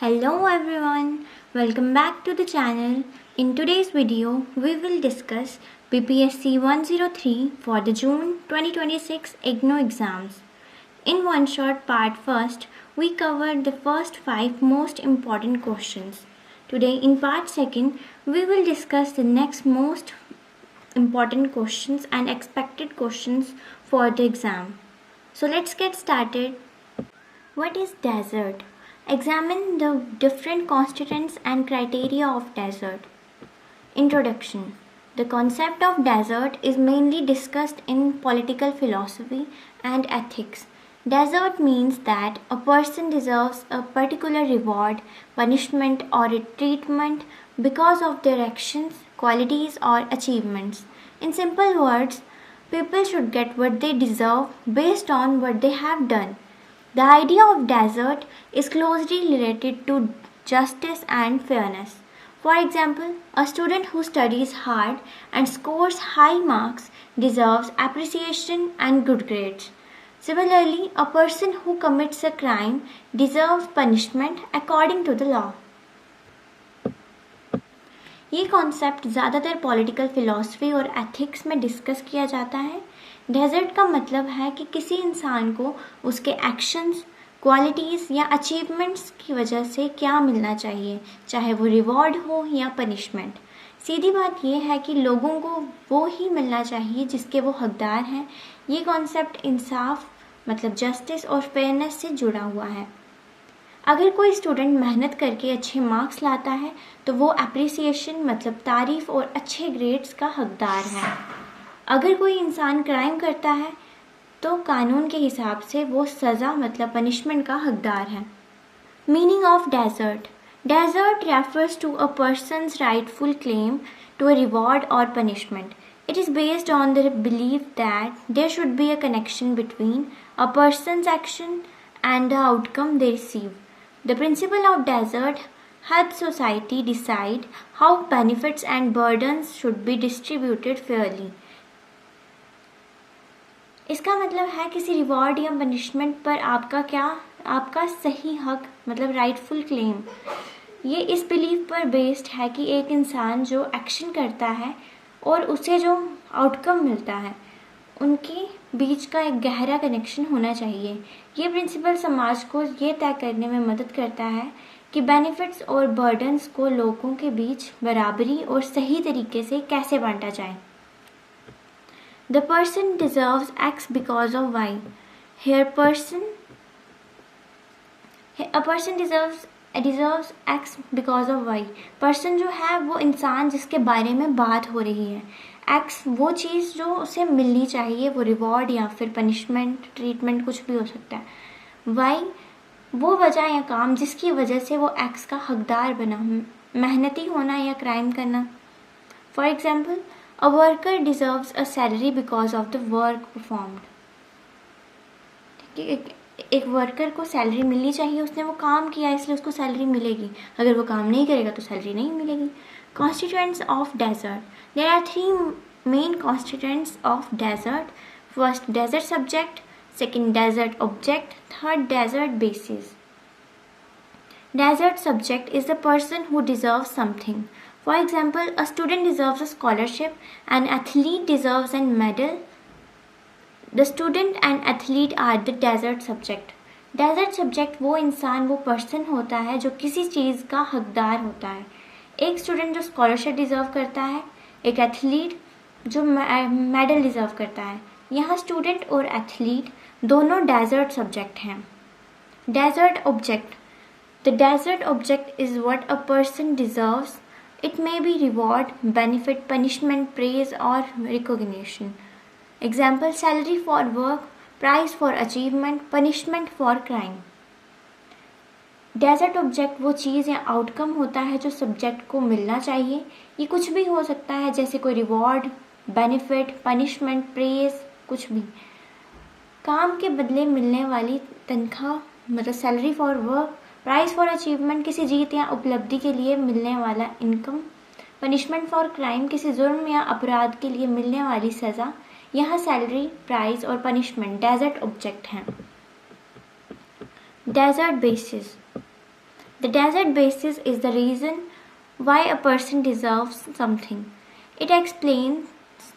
Hello everyone, welcome back to the channel. In today's video, we will discuss BPSC 103 for the June 2026 IGNOU exams. In one short part first, we covered the first 5 most important questions. Today in part second, we will discuss the next most important questions and expected questions for the exam. So let's get started. What is desert? Examine the different constituents and criteria of desert. Introduction. The concept of desert is mainly discussed in political philosophy and ethics. Desert means that a person deserves a particular reward, punishment, or a treatment because of their actions, qualities, or achievements. In simple words, people should get what they deserve based on what they have done. The idea of desert is closely related to justice and fairness. For example, a student who studies hard and scores high marks deserves appreciation and good grades. Similarly, a person who commits a crime deserves punishment according to the law. ये concept ज़्यादातर political philosophy और ethics में discuss किया जाता है. Desert का मतलब है कि किसी इंसान को उसके एक्शंस, क्वालिटीज़ या अचीवमेंट्स की वजह से क्या मिलना चाहिए, चाहे वो रिवॉर्ड हो या पनिशमेंट. सीधी बात यह है कि लोगों को वो ही मिलना चाहिए जिसके वो हकदार हैं. ये कॉन्सेप्ट इंसाफ मतलब जस्टिस और फेयरनेस से जुड़ा हुआ है. अगर कोई स्टूडेंट मेहनत करके अच्छे मार्क्स लाता है तो वो अप्रिसिएशन मतलब तारीफ़ और अच्छे ग्रेड्स का हकदार है. अगर कोई इंसान क्राइम करता है तो कानून के हिसाब से वो सज़ा मतलब पनिशमेंट का हकदार है. Meaning of desert. Desert refers to a person's rightful claim to a reward or punishment. It is based on the belief that there should be a connection between a person's action and the outcome they receive. The principle of desert helps society decide how benefits and burdens should be distributed fairly. इसका मतलब है किसी reward या punishment पर आपका सही हक मतलब राइटफुल क्लेम. ये इस बिलीफ पर बेस्ड है कि एक इंसान जो एक्शन करता है और उसे जो आउटकम मिलता है उनके बीच का एक गहरा कनेक्शन होना चाहिए. ये प्रिंसिपल समाज को ये तय करने में मदद करता है कि बेनिफिट्स और बर्डन्स को लोगों के बीच बराबरी और सही तरीके से कैसे बांटा जाए. The person deserves X because of Y. Here a person deserves X because of Y. Person जो है वो इंसान जिसके बारे में बात हो रही है. X वो चीज़ जो उसे मिलनी चाहिए, वो रिवॉर्ड या फिर पनिशमेंट, ट्रीटमेंट कुछ भी हो सकता है. Y वो वजह या काम जिसकी वजह से वो X का हकदार बना, मेहनती होना या क्राइम करना. For example, a worker deserves a salary because of the work performed. एक वर्कर को सैलरी मिलनी चाहिए, उसने वो काम किया इसलिए उसको सैलरी मिलेगी. अगर वो काम नहीं करेगा तो सैलरी नहीं मिलेगी. Constituents of desert. There are 3 main constituents of desert. First, desert subject. Second, desert object. Third, desert basis. Desert subject is the person who deserves something. For example, a student deserves a scholarship, an athlete deserves a medal. The student and athlete are the desert subject. Desert subject वो इंसान, वो person होता है जो किसी चीज़ का हकदार होता है. एक स्टूडेंट जो स्कॉलरशिप डिज़र्व करता है, एक एथलीट जो मेडल डिज़र्व करता है. यहाँ स्टूडेंट और एथलीट दोनों डेजर्ट सब्जेक्ट हैं. Desert object. The desert object is what a person deserves. It may be reward, benefit, punishment, praise or recognition. Example, salary for work, prize for achievement, punishment for crime. Desert object वो चीज़ या outcome होता है जो subject को मिलना चाहिए. ये कुछ भी हो सकता है जैसे कोई रिवॉर्ड, बेनिफिट, पनिशमेंट, प्रेज, कुछ भी. काम के बदले मिलने वाली तनख्वाह मतलब salary for work, prize for achievement किसी जीत या उपलब्धि के लिए मिलने वाला इनकम, पनिशमेंट फॉर क्राइम किसी जुर्म या अपराध के लिए मिलने वाली सज़ा. यहाँ सैलरी, प्राइज और पनिशमेंट डेजर्ट ऑब्जेक्ट हैं. Desert basis. The desert basis is the reason why a person deserves something. It explains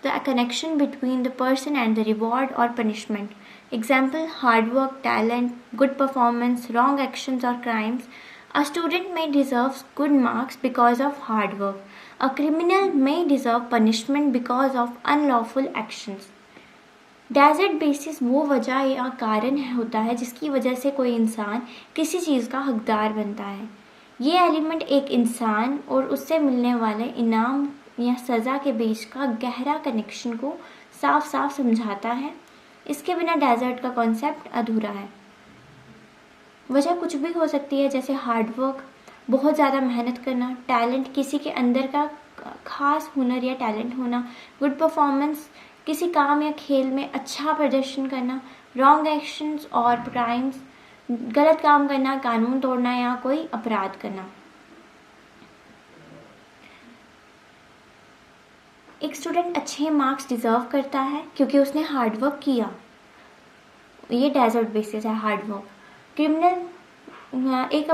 the connection between the person and the reward or punishment. Example: hard work, talent, good performance, wrong actions or crimes. A student may deserve good marks because of hard work. A criminal may deserve punishment because of unlawful actions. Desert basis वो वजह या कारण होता है जिसकी वजह से कोई इंसान किसी चीज़ का हकदार बनता है। ये एलिमेंट एक इंसान और उससे मिलने वाले इनाम या सज़ा के बीच का गहरा कनेक्शन को साफ साफ समझाता है। इसके बिना डेजर्ट का कॉन्सेप्ट अधूरा है। वजह कुछ भी हो सकती है, जैसे हार्ड वर्क, बहुत ज़्यादा मेहनत करना, टैलेंट, किसी के अंदर का खास हुनर या टैलेंट होना, गुड परफॉर्मेंस, किसी काम या खेल में अच्छा प्रदर्शन करना, रॉन्ग एक्शंस और क्राइम्स, गलत काम करना, कानून तोड़ना या कोई अपराध करना। एक स्टूडेंट अच्छे मार्क्स डिजर्व करता है क्योंकि उसने हार्ड वर्क किया, ये डेजर्ट बेसिस है हार्ड वर्क। क्रिमिनल, एक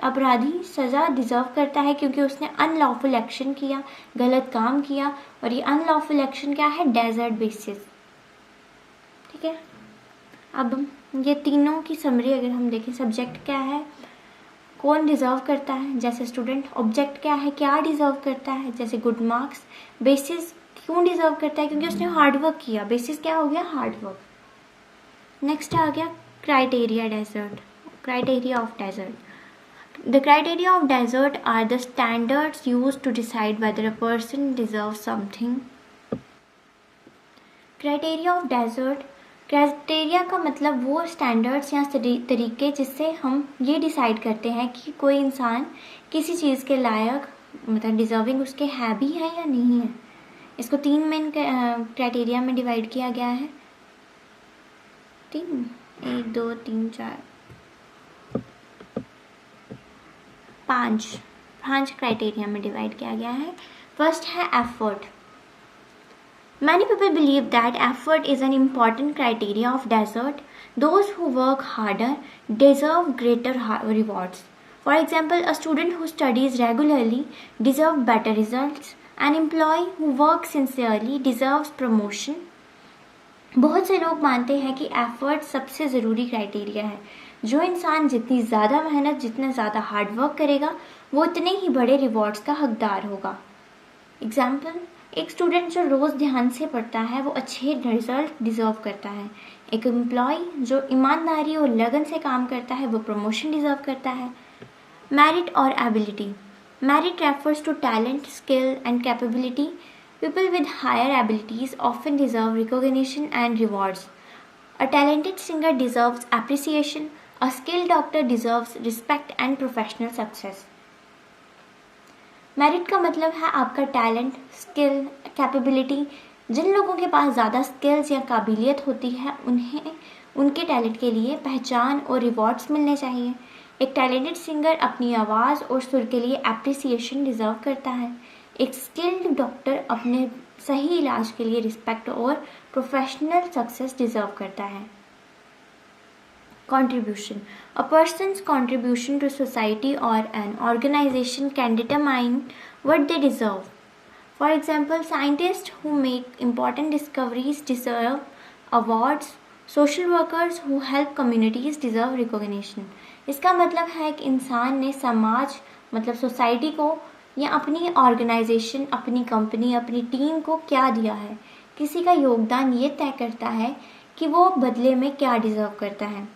अपराधी सज़ा डिज़र्व करता है क्योंकि उसने अनलॉफुल एक्शन किया, गलत काम किया, और ये अनलॉफुल एक्शन क्या है? Desert basis. ठीक है, अब ये तीनों की समरी अगर हम देखें, सब्जेक्ट क्या है, कौन डिज़र्व करता है, जैसे स्टूडेंट। ऑब्जेक्ट क्या है, क्या डिज़र्व करता है, जैसे गुड मार्क्स। बेसिस क्यों डिज़र्व करता है? क्योंकि उसने हार्ड वर्क किया। बेसिस क्या हो गया? Hard work. नेक्स्ट आ गया criteria desert. Criteria of desert. The criteria of desert are the standards used to decide whether a person deserves something. Criteria of desert. Criteria का मतलब वो स्टैंडर्ड्स या तरीके जिससे हम ये डिसाइड करते हैं कि कोई इंसान किसी चीज़ के लायक, मतलब डिज़र्विंग उसके है भी है या नहीं है। इसको 3 मेन क्राइटेरिया में डिवाइड किया गया है। 1 2 3 4 5 क्राइटेरिया में डिवाइड किया गया है। फर्स्ट है effort. Many people believe that effort is an important criteria of desert. Those who work harder deserve greater rewards. For example, a student who studies regularly deserve better results. An employee who work sincerely deserves promotion. बहुत से लोग मानते हैं कि effort सबसे ज़रूरी criteria है। जो इंसान जितनी ज़्यादा मेहनत, जितना ज़्यादा हार्ड वर्क करेगा, वो उतने ही बड़े रिवॉर्ड्स का हकदार होगा। एग्जाम्पल, एक स्टूडेंट जो रोज़ ध्यान से पढ़ता है वो अच्छे रिजल्ट डिज़र्व करता है। एक एम्प्लॉय जो ईमानदारी और लगन से काम करता है वो प्रमोशन डिज़र्व करता है। मेरिट और ability. Merit refers to talent, skill and capability. People with higher abilities often deserve recognition and rewards. A talented singer deserves appreciation. A skilled doctor deserves respect and professional success. Merit का मतलब है आपका talent, skill, capability. जिन लोगों के पास ज़्यादा skills या काबिलियत होती है उन्हें उनके टैलेंट के लिए पहचान और रिवॉर्ड्स मिलने चाहिए। एक टैलेंटेड सिंगर अपनी आवाज़ और सुर के लिए एप्रिसिएशन डिज़र्व करता है। एक स्किल्ड डॉक्टर अपने सही इलाज के लिए रिस्पेक्ट और प्रोफेशनल सक्सेस डिज़र्व करता है। Contribution. A person's contribution to society or an organization can determine what they deserve. For example, scientists who make important discoveries deserve awards. Social workers who help communities deserve recognition. इसका मतलब है कि इंसान ने समाज, मतलब सोसाइटी को या अपनी ऑर्गेनाइजेशन, अपनी कंपनी, अपनी टीम को क्या दिया है। किसी का योगदान ये तय करता है कि वो बदले में क्या डिज़र्व करता है।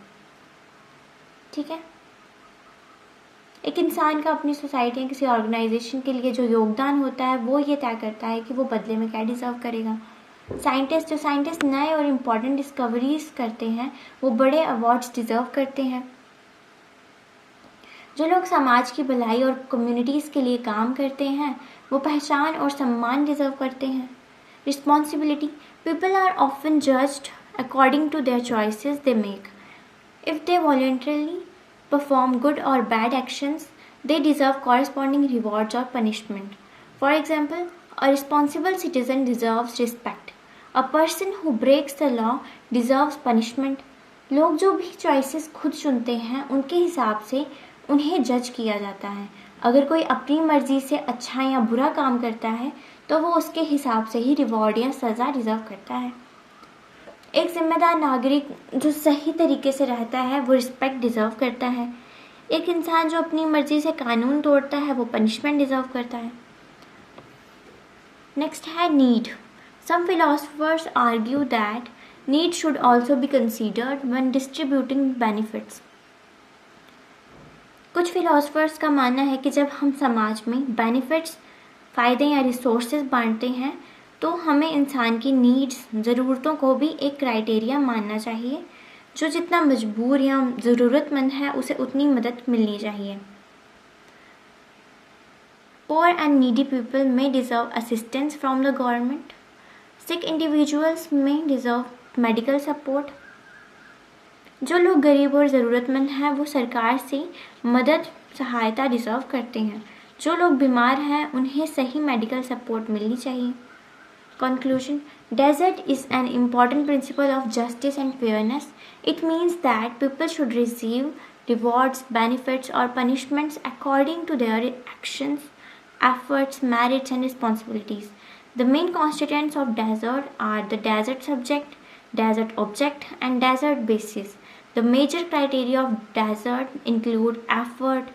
ठीक है, एक इंसान का अपनी सोसाइटी या किसी ऑर्गेनाइजेशन के लिए जो योगदान होता है वो ये तय करता है कि वो बदले में क्या डिज़र्व करेगा। साइंटिस्ट नए और इम्पॉर्टेंट डिस्कवरीज करते हैं वो बड़े अवार्ड्स डिज़र्व करते हैं। जो लोग समाज की भलाई और कम्युनिटीज़ के लिए काम करते हैं वो पहचान और सम्मान डिज़र्व करते हैं। Responsibility. People are often judged according to their choices they make. If they voluntarily perform good or bad actions, they deserve corresponding rewards or punishment. For example, a responsible citizen deserves respect. A person who breaks the law deserves punishment. लोग जो भी choices खुद चुनते हैं उनके हिसाब से उन्हें जज किया जाता है। अगर कोई अपनी मर्जी से अच्छा या बुरा काम करता है तो वो उसके हिसाब से ही रिवॉर्ड या सज़ा डिज़र्व करता है। एक जिम्मेदार नागरिक जो सही तरीके से रहता है वो रिस्पेक्ट डिज़र्व करता है। एक इंसान जो अपनी मर्जी से कानून तोड़ता है वो पनिशमेंट डिज़र्व करता है। नेक्स्ट है need. Some philosophers argue that need should also be considered when distributing benefits. कुछ फिलोसफर्स का मानना है कि जब हम समाज में बेनिफिट्स, फ़ायदे या रिसोर्सेज बांटते हैं तो हमें इंसान की नीड्स, ज़रूरतों को भी एक क्राइटेरिया मानना चाहिए। जो जितना मजबूर या ज़रूरतमंद है उसे उतनी मदद मिलनी चाहिए। Poor and needy people may deserve assistance from the government. Sick individuals may deserve medical support. जो लोग गरीब और ज़रूरतमंद हैं वो सरकार से मदद, सहायता डिज़र्व करते हैं। जो लोग बीमार हैं उन्हें सही मेडिकल सपोर्ट मिलनी चाहिए। Conclusion: Desert is an important principle of justice and fairness. It means that people should receive rewards, benefits, or punishments according to their actions, efforts, merits, and responsibilities. The main constituents of desert are the desert subject, desert object, and desert basis. The major criteria of desert include effort,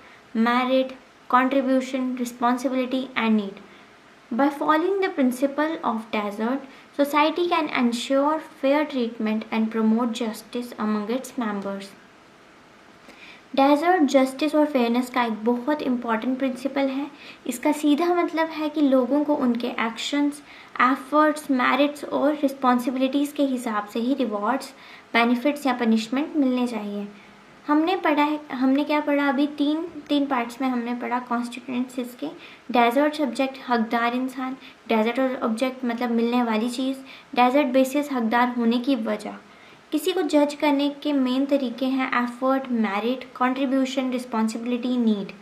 merit, contribution, responsibility, and need. By following the principle of desert, society can ensure fair treatment and promote justice among its members. Desert justice और fairness का एक बहुत important principal है। इसका सीधा मतलब है कि लोगों को उनके एक्शंस, एफर्ट्स, मेरिट्स और रिस्पॉन्सिबिलिटीज़ के हिसाब से ही रिवॉर्ड्स, बेनिफिट्स या पनिशमेंट मिलने चाहिए। हमने क्या पढ़ा अभी? तीन पार्ट्स में हमने पढ़ा कॉन्स्टिट्यूएंट्स इसके। डेजर्ट सब्जेक्ट हकदार इंसान, डेजर्ट ऑब्जेक्ट मतलब मिलने वाली चीज़, डेजर्ट बेसिस हकदार होने की वजह। किसी को जज करने के मेन तरीके हैं effort, merit, contribution, responsibility, need.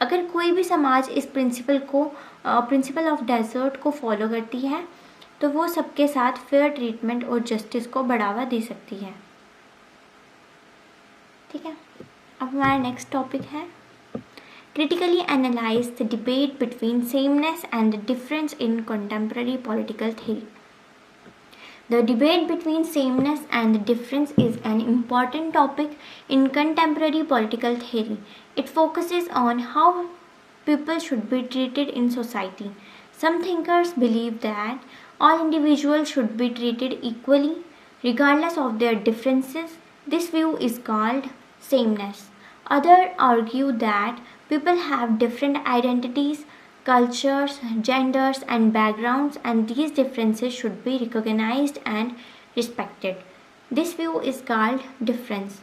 अगर कोई भी समाज इस प्रिंसिपल ऑफ डेजर्ट को फॉलो करती है तो वो सबके साथ फेयर ट्रीटमेंट और जस्टिस को बढ़ावा दे सकती है। ठीक है, अब हमारा नेक्स्ट टॉपिक है critically analyse the debate between sameness and the difference in contemporary political theory. The debate between sameness and the difference is an important topic in contemporary political theory. It focuses on how people should be treated in society. Some thinkers believe that all individuals should be treated equally, regardless of their differences. This view is called sameness. Others argue that people have different identities, cultures, genders, and backgrounds, and these differences should be recognized and respected. This view is called difference.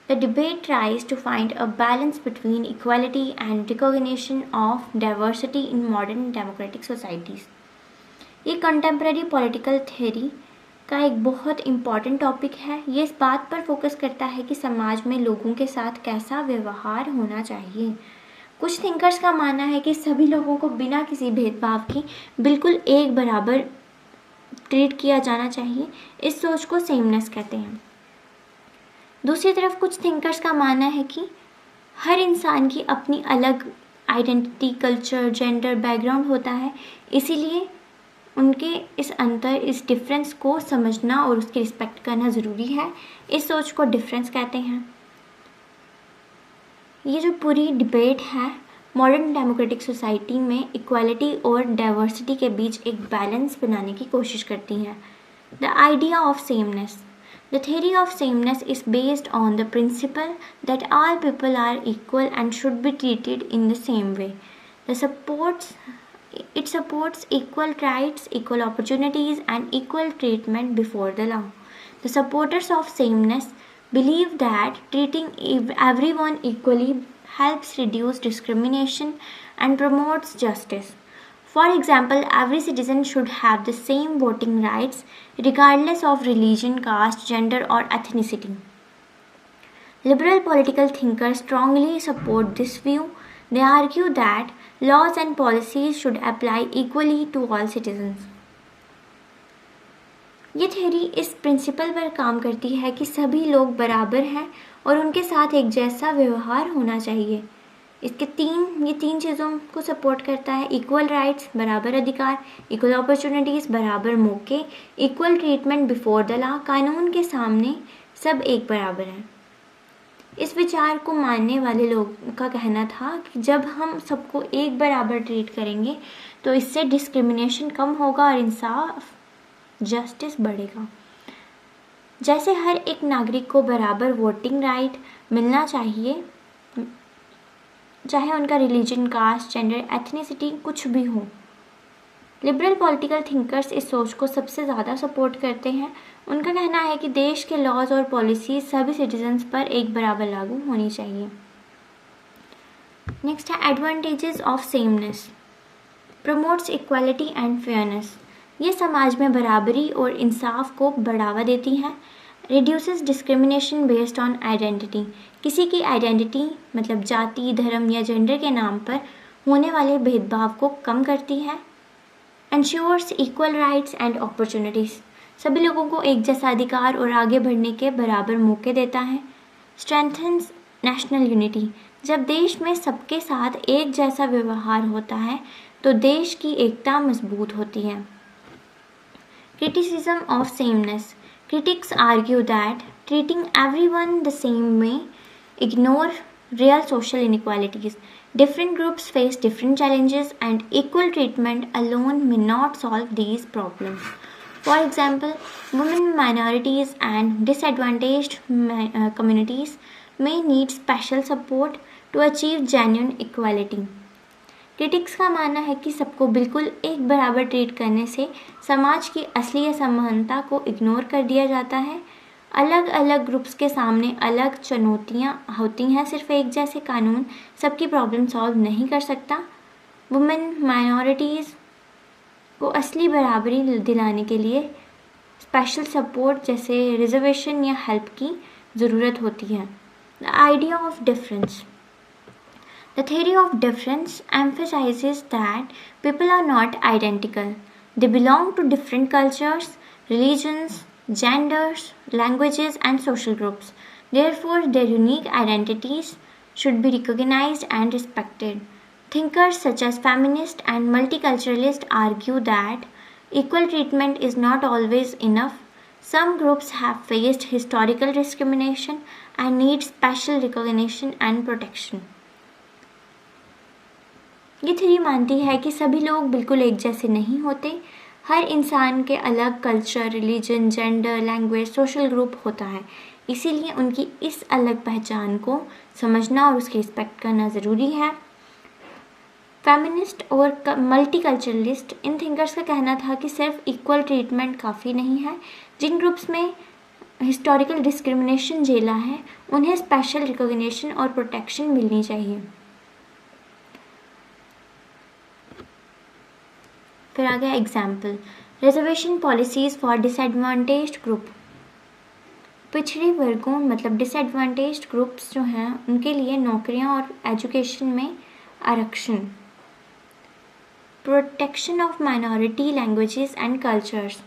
The debate tries to find a balance between equality and recognition of diversity in modern democratic societies. ये contemporary political theory का एक बहुत important topic है। ये इस बात पर focus करता है कि समाज में लोगों के साथ कैसा व्यवहार होना चाहिए। कुछ थिंकर्स का मानना है कि सभी लोगों को बिना किसी भेदभाव के बिल्कुल एक बराबर ट्रीट किया जाना चाहिए। इस सोच को सेमनेस कहते हैं। दूसरी तरफ कुछ थिंकर्स का मानना है कि हर इंसान की अपनी अलग आइडेंटिटी, कल्चर, जेंडर, बैकग्राउंड होता है, इसीलिए उनके इस डिफरेंस को समझना और उसकी रिस्पेक्ट करना ज़रूरी है। इस सोच को डिफरेंस कहते हैं। ये जो पूरी डिबेट है मॉडर्न डेमोक्रेटिक सोसाइटी में इक्वालिटी और डाइवर्सिटी के बीच एक बैलेंस बनाने की कोशिश करती है। The idea of sameness. The theory of sameness is based on the principle that all people are equal and should be treated in the same way. It supports equal rights, equal opportunities, and equal treatment before the law. The supporters of sameness believe that treating everyone equally helps reduce discrimination and promotes justice. For example, every citizen should have the same voting rights regardless of religion, caste, gender, or ethnicity. Liberal political thinkers strongly support this view. They argue that laws and policies should apply equally to all citizens. ये theory इस principal पर काम करती है कि सभी लोग बराबर हैं और उनके साथ एक जैसा व्यवहार होना चाहिए। ये तीन चीज़ों को सपोर्ट करता है। इक्वल राइट्स बराबर अधिकार, इक्वल अपॉर्चुनिटीज़ बराबर मौके, equal treatment before the law, कानून के सामने सब एक बराबर हैं। इस विचार को मानने वाले लोगों का कहना था कि जब हम सबको एक बराबर ट्रीट करेंगे तो इससे डिस्क्रिमिनेशन कम होगा और इंसाफ, जस्टिस बढ़ेगा। जैसे हर एक नागरिक को बराबर वोटिंग राइट मिलना चाहिए, चाहे उनका रिलीजन, कास्ट, जेंडर, एथनिसिटी कुछ भी हो। लिबरल पॉलिटिकल थिंकर्स इस सोच को सबसे ज़्यादा सपोर्ट करते हैं। उनका कहना है कि देश के लॉज और पॉलिसीज सभी सिटीजन्स पर एक बराबर लागू होनी चाहिए। नेक्स्ट है advantages of sameness. Promotes equality and fairness. ये समाज में बराबरी और इंसाफ को बढ़ावा देती हैं। Reduces discrimination based on identity. किसी की आइडेंटिटी मतलब जाति, धर्म या जेंडर के नाम पर होने वाले भेदभाव को कम करती है। Ensures equal rights and opportunities. सभी लोगों को एक जैसा अधिकार और आगे बढ़ने के बराबर मौके देता है। Strengthens national unity. जब देश में सबके साथ एक जैसा व्यवहार होता है तो देश की एकता मजबूत होती है। Criticism of sameness. Critics argue that treating everyone the same may ignore real social inequalities. Different groups face different challenges and equal treatment alone may not solve these problems. For example, women, minorities and disadvantaged communities may need special support to achieve genuine equality. Critics का मानना है कि सबको बिल्कुल एक बराबर treat करने से समाज की असली असमानता को इग्नोर कर दिया जाता है। अलग अलग ग्रुप्स के सामने अलग चुनौतियाँ होती हैं। सिर्फ एक जैसे कानून सबकी प्रॉब्लम सॉल्व नहीं कर सकता। वुमेन, माइनॉरिटीज़ को असली बराबरी दिलाने के लिए स्पेशल सपोर्ट जैसे रिजर्वेशन या हेल्प की ज़रूरत होती है। The idea of difference. The theory of difference emphasizes that people are not identical. They belong to different cultures, religions, genders, languages, and social groups. Therefore, their unique identities should be recognized and respected. Thinkers such as feminists and multiculturalists argue that equal treatment is not always enough. Some groups have faced historical discrimination and need special recognition and protection. ये theory मानती है कि सभी लोग बिल्कुल एक जैसे नहीं होते। हर इंसान के अलग culture, religion, gender, language, social group होता है। इसीलिए उनकी इस अलग पहचान को समझना और उसकी रिस्पेक्ट करना ज़रूरी है। फेमिनिस्ट और मल्टीकल्चरलिस्ट इन थिंकर्स का कहना था कि सिर्फ इक्वल ट्रीटमेंट काफ़ी नहीं है। जिन ग्रुप्स में हिस्टोरिकल डिस्क्रिमिनेशन झेला है उन्हें स्पेशल रिकॉग्निशन और प्रोटेक्शन मिलनी चाहिए। फिर आ गया example, reservation policies for disadvantaged group. पिछड़े वर्गों मतलब डिसएडवांटेज्ड ग्रुप्स जो हैं उनके लिए नौकरियां और एजुकेशन में आरक्षण। Protection of minority languages and cultures.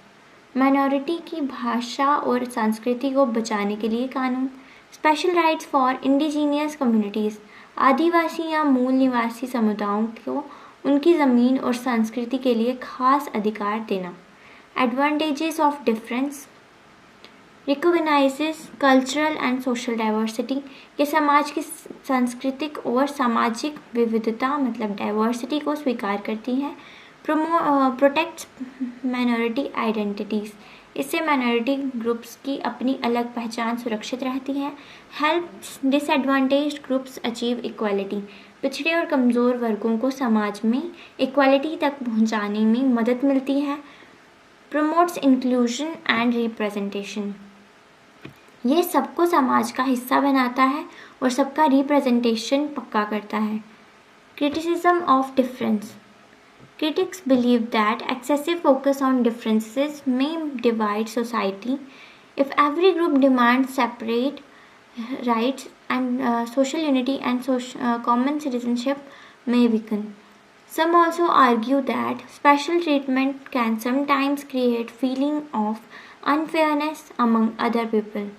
Minority की भाषा और संस्कृति को बचाने के लिए कानून। Special rights for indigenous communities. आदिवासी या मूल निवासी समुदायों को उनकी ज़मीन और संस्कृति के लिए खास अधिकार देना। Advantages of difference. Recognises cultural and social diversity. ये समाज की सांस्कृतिक और सामाजिक विविधता मतलब डाइवर्सिटी को स्वीकार करती हैं। Protects minority identities. इससे माइनॉरिटी ग्रुप्स की अपनी अलग पहचान सुरक्षित रहती है। Helps disadvantaged groups achieve equality. पिछड़े और कमज़ोर वर्गों को समाज में इक्वालिटी तक पहुंचाने में मदद मिलती है। Promotes inclusion and representation. ये सबको समाज का हिस्सा बनाता है और सबका रिप्रेजेंटेशन पक्का करता है। Criticism of difference. Critics believe that excessive focus on differences may divide society. If every group demands separate rights and social unity and common citizenship may weaken. Some also argue that special treatment can sometimes create feeling of unfairness among other people.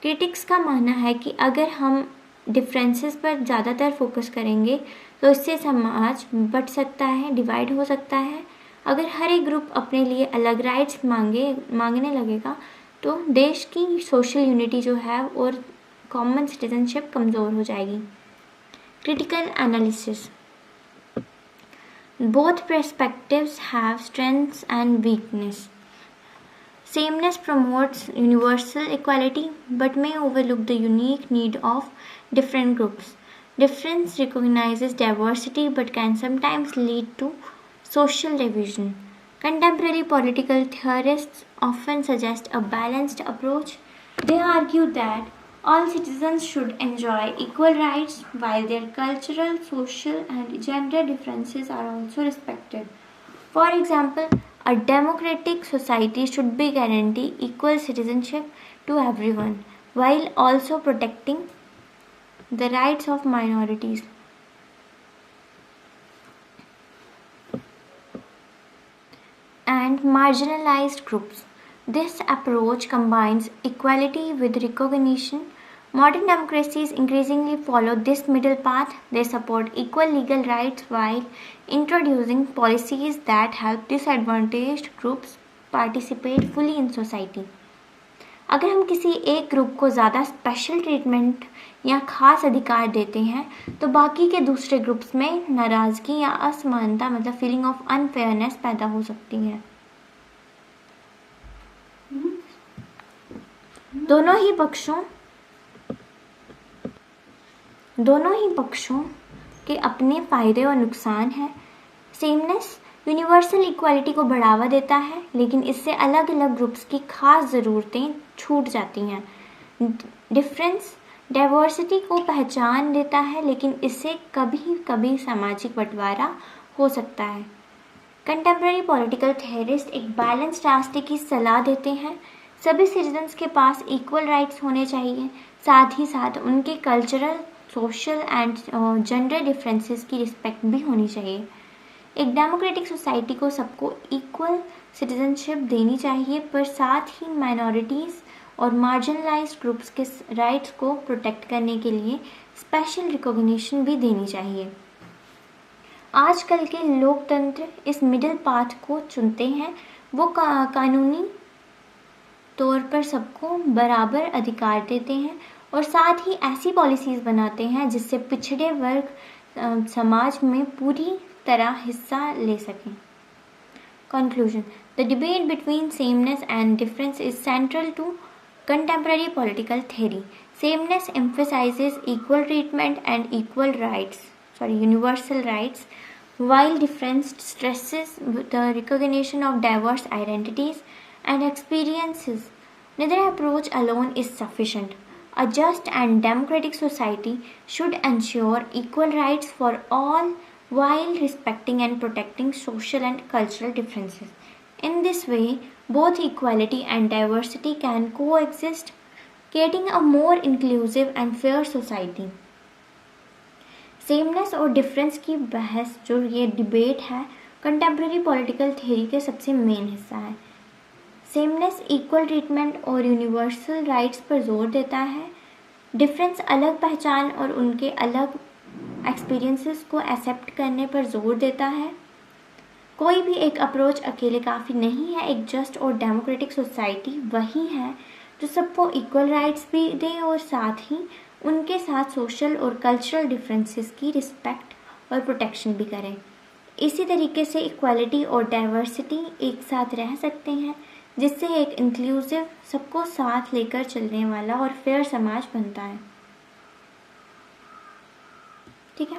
Critics का मानना है कि अगर हम differences पर ज़्यादातर focus करेंगे तो इससे समाज बट सकता है, डिवाइड हो सकता है। अगर हर एक ग्रुप अपने लिए अलग राइट्स मांगने लगेगा तो देश की सोशल यूनिटी जो है और कॉमन सिटीजनशिप कमज़ोर हो जाएगी। Critical analysis. Both perspectives have strengths and weakness. Sameness promotes universal equality but may overlook the unique need of different groups. Difference recognizes diversity but can sometimes lead to social division. Contemporary political theorists often suggest a balanced approach. They argue that all citizens should enjoy equal rights while their cultural, social, and gender differences are also respected. For example, a democratic society should be guarantee equal citizenship to everyone while also protecting the rights of minorities. And marginalized groups. This approach combines equality with recognition. Modern democracies increasingly follow this middle path. They support equal legal rights while introducing policies that help disadvantaged groups participate fully in society. अगर हम किसी एक group को ज़्यादा special treatment या ख़ास अधिकार देते हैं तो बाकी के दूसरे ग्रुप्स में नाराज़गी या असमानता मतलब फीलिंग ऑफ अनफेयरनेस पैदा हो सकती है। दोनों ही पक्षों के अपने फ़ायदे और नुकसान हैं। सेमनेस यूनिवर्सल इक्वालिटी को बढ़ावा देता है लेकिन इससे अलग अलग ग्रुप्स की खास ज़रूरतें छूट जाती हैं। डिफरेंस डाइवर्सिटी को पहचान देता है लेकिन इससे कभी कभी सामाजिक बंटवारा हो सकता है। कंटेम्प्रेरी पॉलिटिकल थेरिस्ट एक बैलेंस्ड रास्ते की सलाह देते हैं। सभी सिटीजन्स के पास इक्वल राइट्स होने चाहिए, साथ ही साथ उनके cultural, social and gender differences की रिस्पेक्ट भी होनी चाहिए। एक डेमोक्रेटिक सोसाइटी को सबको इक्वल सिटीजनशिप देनी चाहिए पर साथ ही माइनॉरिटीज़ और मार्जिनलाइज्ड ग्रुप्स के राइट्स को प्रोटेक्ट करने के लिए स्पेशल रिकॉग्निशन भी देनी चाहिए। आजकल के लोकतंत्र इस मिडिल पाथ को चुनते हैं। वो कानूनी तौर पर सबको बराबर अधिकार देते हैं और साथ ही ऐसी पॉलिसीज़ बनाते हैं जिससे पिछड़े वर्ग समाज में पूरी तरह हिस्सा ले सकें। Conclusion. The debate between sameness and difference is central to contemporary political theory. Sameness emphasizes equal treatment and universal rights, while difference stresses the recognition of diverse identities and experiences. Neither approach alone is sufficient. A just and democratic society should ensure equal rights for all while respecting and protecting social and cultural differences. In this way, both equality and diversity can coexist, creating a more inclusive and fair society. Sameness और difference की बहस जो ये debate है contemporary political theory के सबसे main हिस्सा है। सेमनेस इक्वल ट्रीटमेंट और यूनिवर्सल राइट्स पर जोर देता है। डिफरेंस अलग पहचान और उनके अलग एक्सपीरियंसेस को एक्सेप्ट करने पर जोर देता है। कोई भी एक अप्रोच अकेले काफ़ी नहीं है। एक जस्ट और डेमोक्रेटिक सोसाइटी वही है जो सबको इक्वल राइट्स भी दे और साथ ही उनके साथ सोशल और कल्चरल डिफरेंसेस की रिस्पेक्ट और प्रोटेक्शन भी करे। इसी तरीके से इक्वालिटी और डाइवर्सिटी एक साथ रह सकते हैं जिससे एक इंक्लूसिव सबको साथ लेकर चलने वाला और फेयर समाज बनता है। ठीक है,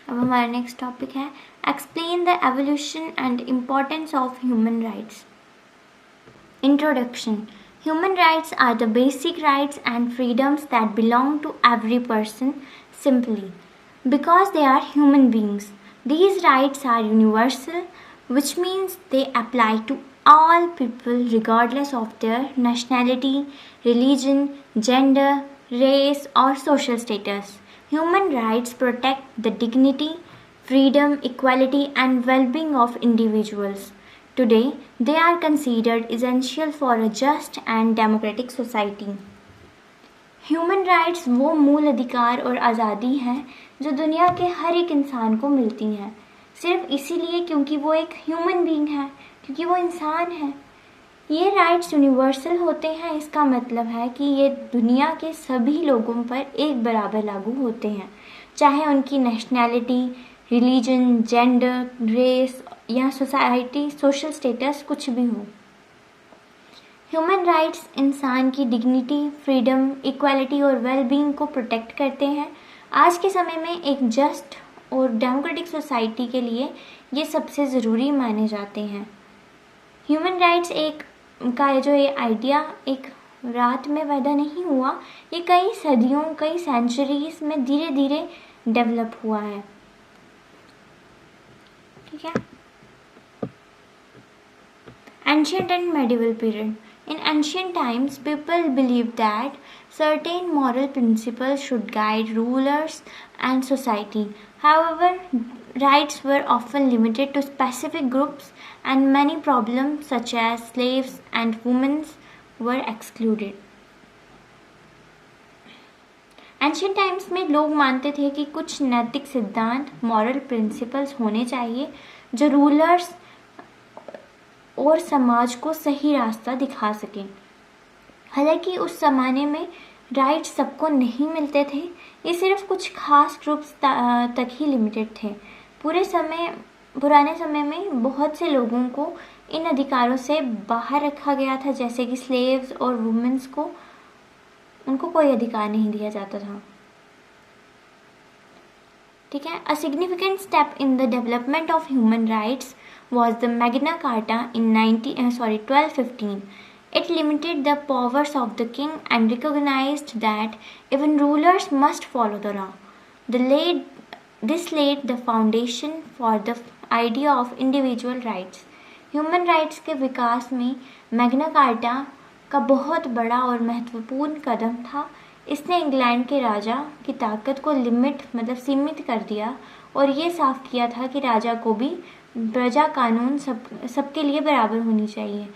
अब हमारा नेक्स्ट टॉपिक है explain the evolution and importance of human rights. Introduction. Human rights are the basic rights and freedoms that belong to every person simply because they are human beings. These rights are universal, which means they apply to all people regardless of their nationality, religion, gender, race, or social status. Human rights protect the dignity, freedom, equality, and well-being of individuals. Today, they are considered essential for a just and democratic society. Human rights वो मूल अधिकार और आज़ादी हैं जो दुनिया के हर एक इंसान को मिलती हैं, सिर्फ इसीलिए क्योंकि वो एक ह्यूमन बीइंग है, क्योंकि वो इंसान है। ये राइट्स यूनिवर्सल होते हैं, इसका मतलब है कि ये दुनिया के सभी लोगों पर एक बराबर लागू होते हैं, चाहे उनकी नेशनैलिटी, रिलीजन, जेंडर, रेस या सोशल स्टेटस कुछ भी हो। ह्यूमन राइट्स इंसान की डिग्निटी, फ्रीडम, इक्वालिटी और वेलबींग को प्रोटेक्ट करते हैं। आज के समय में एक जस्ट और डेमोक्रेटिक सोसाइटी के लिए ये सबसे ज़रूरी माने जाते हैं। ह्यूमन राइट्स ये आइडिया एक रात में पैदा नहीं हुआ, ये कई सदियों, कई सेंचुरीज में धीरे धीरे डेवलप हुआ है। ठीक है। Ancient and medieval period. In ancient times, people believed that certain moral principles should guide rulers and society. However, rights were often limited to specific groups, and many problems such as slaves and women were excluded. Ancient times में लोग मानते थे कि कुछ नैतिक सिद्धांत, moral principles होने चाहिए जो रूलर्स और समाज को सही रास्ता दिखा सकें। हालांकि उस ज़माने में राइट्स सबको नहीं मिलते थे, ये सिर्फ कुछ खास ग्रुप्स तक ही लिमिटेड थे। पुराने समय में बहुत से लोगों को इन अधिकारों से बाहर रखा गया था, जैसे कि स्लेव्स और वुमेन्स को उनको कोई अधिकार नहीं दिया जाता था। ठीक है। A significant step in the development of human rights was the Magna Carta in 1215. It limited the powers of the king and recognized that even rulers must follow the law. This laid the foundation for the idea of individual rights. Human rights के विकास में Magna carta का बहुत बड़ा और महत्वपूर्ण कदम था। इसने England के राजा की ताकत को सीमित कर दिया और ये साफ किया था कि राजा को भी प्रजा कानून सबके लिए बराबर होनी चाहिए।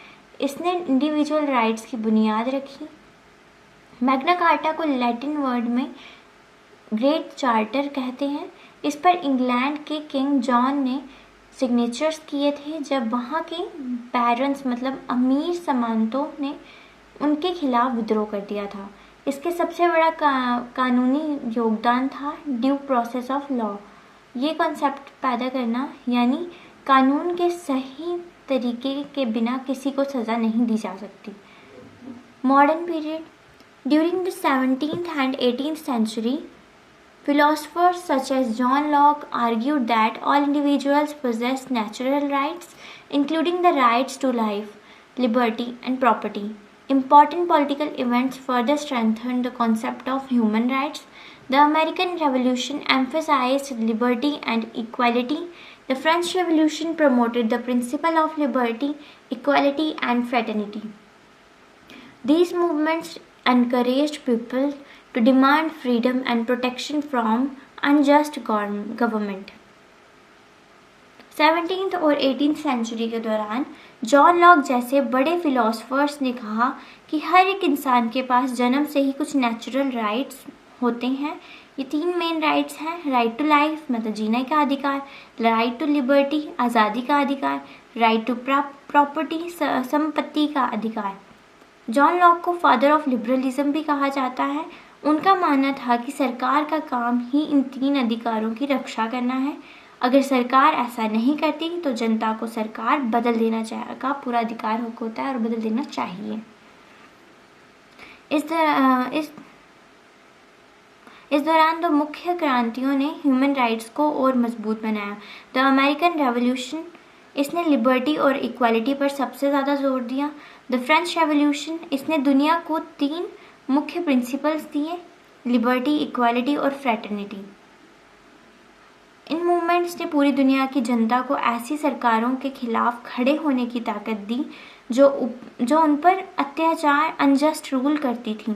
इसने इंडिविजुअल राइट्स की बुनियाद रखी। मैग्ना कार्टा को लैटिन वर्ड में ग्रेट चार्टर कहते हैं। इस पर इंग्लैंड के किंग जॉन ने सिग्नेचर्स किए थे जब वहाँ के बैरन्स अमीर सामंतों ने उनके खिलाफ विद्रोह कर दिया था। इसके सबसे बड़ा कानूनी योगदान था ड्यू प्रोसेस ऑफ लॉ। ये कॉन्सेप्ट पैदा करना, यानी कानून के सही तरीके के बिना किसी को सज़ा नहीं दी जा सकती। Modern period. During the 17th and 18th century, philosophers such as John Locke argued that all individuals possess natural rights, including the rights to life, liberty, and property. Important political events further strengthened the concept of human rights. The American Revolution emphasized liberty and equality. The French Revolution promoted the principle of liberty, equality, and fraternity. These movements encouraged people to demand freedom and protection from unjust government. 17th और 18th century के दौरान John Locke जैसे बड़े philosophers ने कहा कि हर एक इंसान के पास जन्म से ही कुछ नेचुरल राइट्स होते हैं। ये 3 मेन राइट्स हैं: राइट टू लाइफ जीने का अधिकार, राइट टू लिबर्टी आज़ादी का अधिकार, राइट टू प्रॉपर्टी संपत्ति का अधिकार। जॉन लॉक को फादर ऑफ लिबरलिज्म भी कहा जाता है। उनका मानना था कि सरकार का काम ही इन 3 अधिकारों की रक्षा करना है। अगर सरकार ऐसा नहीं करती तो जनता को सरकार बदल देना का पूरा अधिकार होता है और बदल देना चाहिए। इस दौरान 2 मुख्य क्रांतियों ने ह्यूमन राइट्स को और मजबूत बनाया। द अमेरिकन रेवोल्यूशन, इसने लिबर्टी और इक्वालिटी पर सबसे ज़्यादा जोर दिया। द फ्रेंच रेवोल्यूशन, इसने दुनिया को 3 मुख्य प्रिंसिपल्स दिए: लिबर्टी, इक्वालिटी और फ्रेटर्निटी। इन मूवमेंट्स ने पूरी दुनिया की जनता को ऐसी सरकारों के खिलाफ खड़े होने की ताकत दी जो उन पर अत्याचार, अनजस्ट रूल करती थी।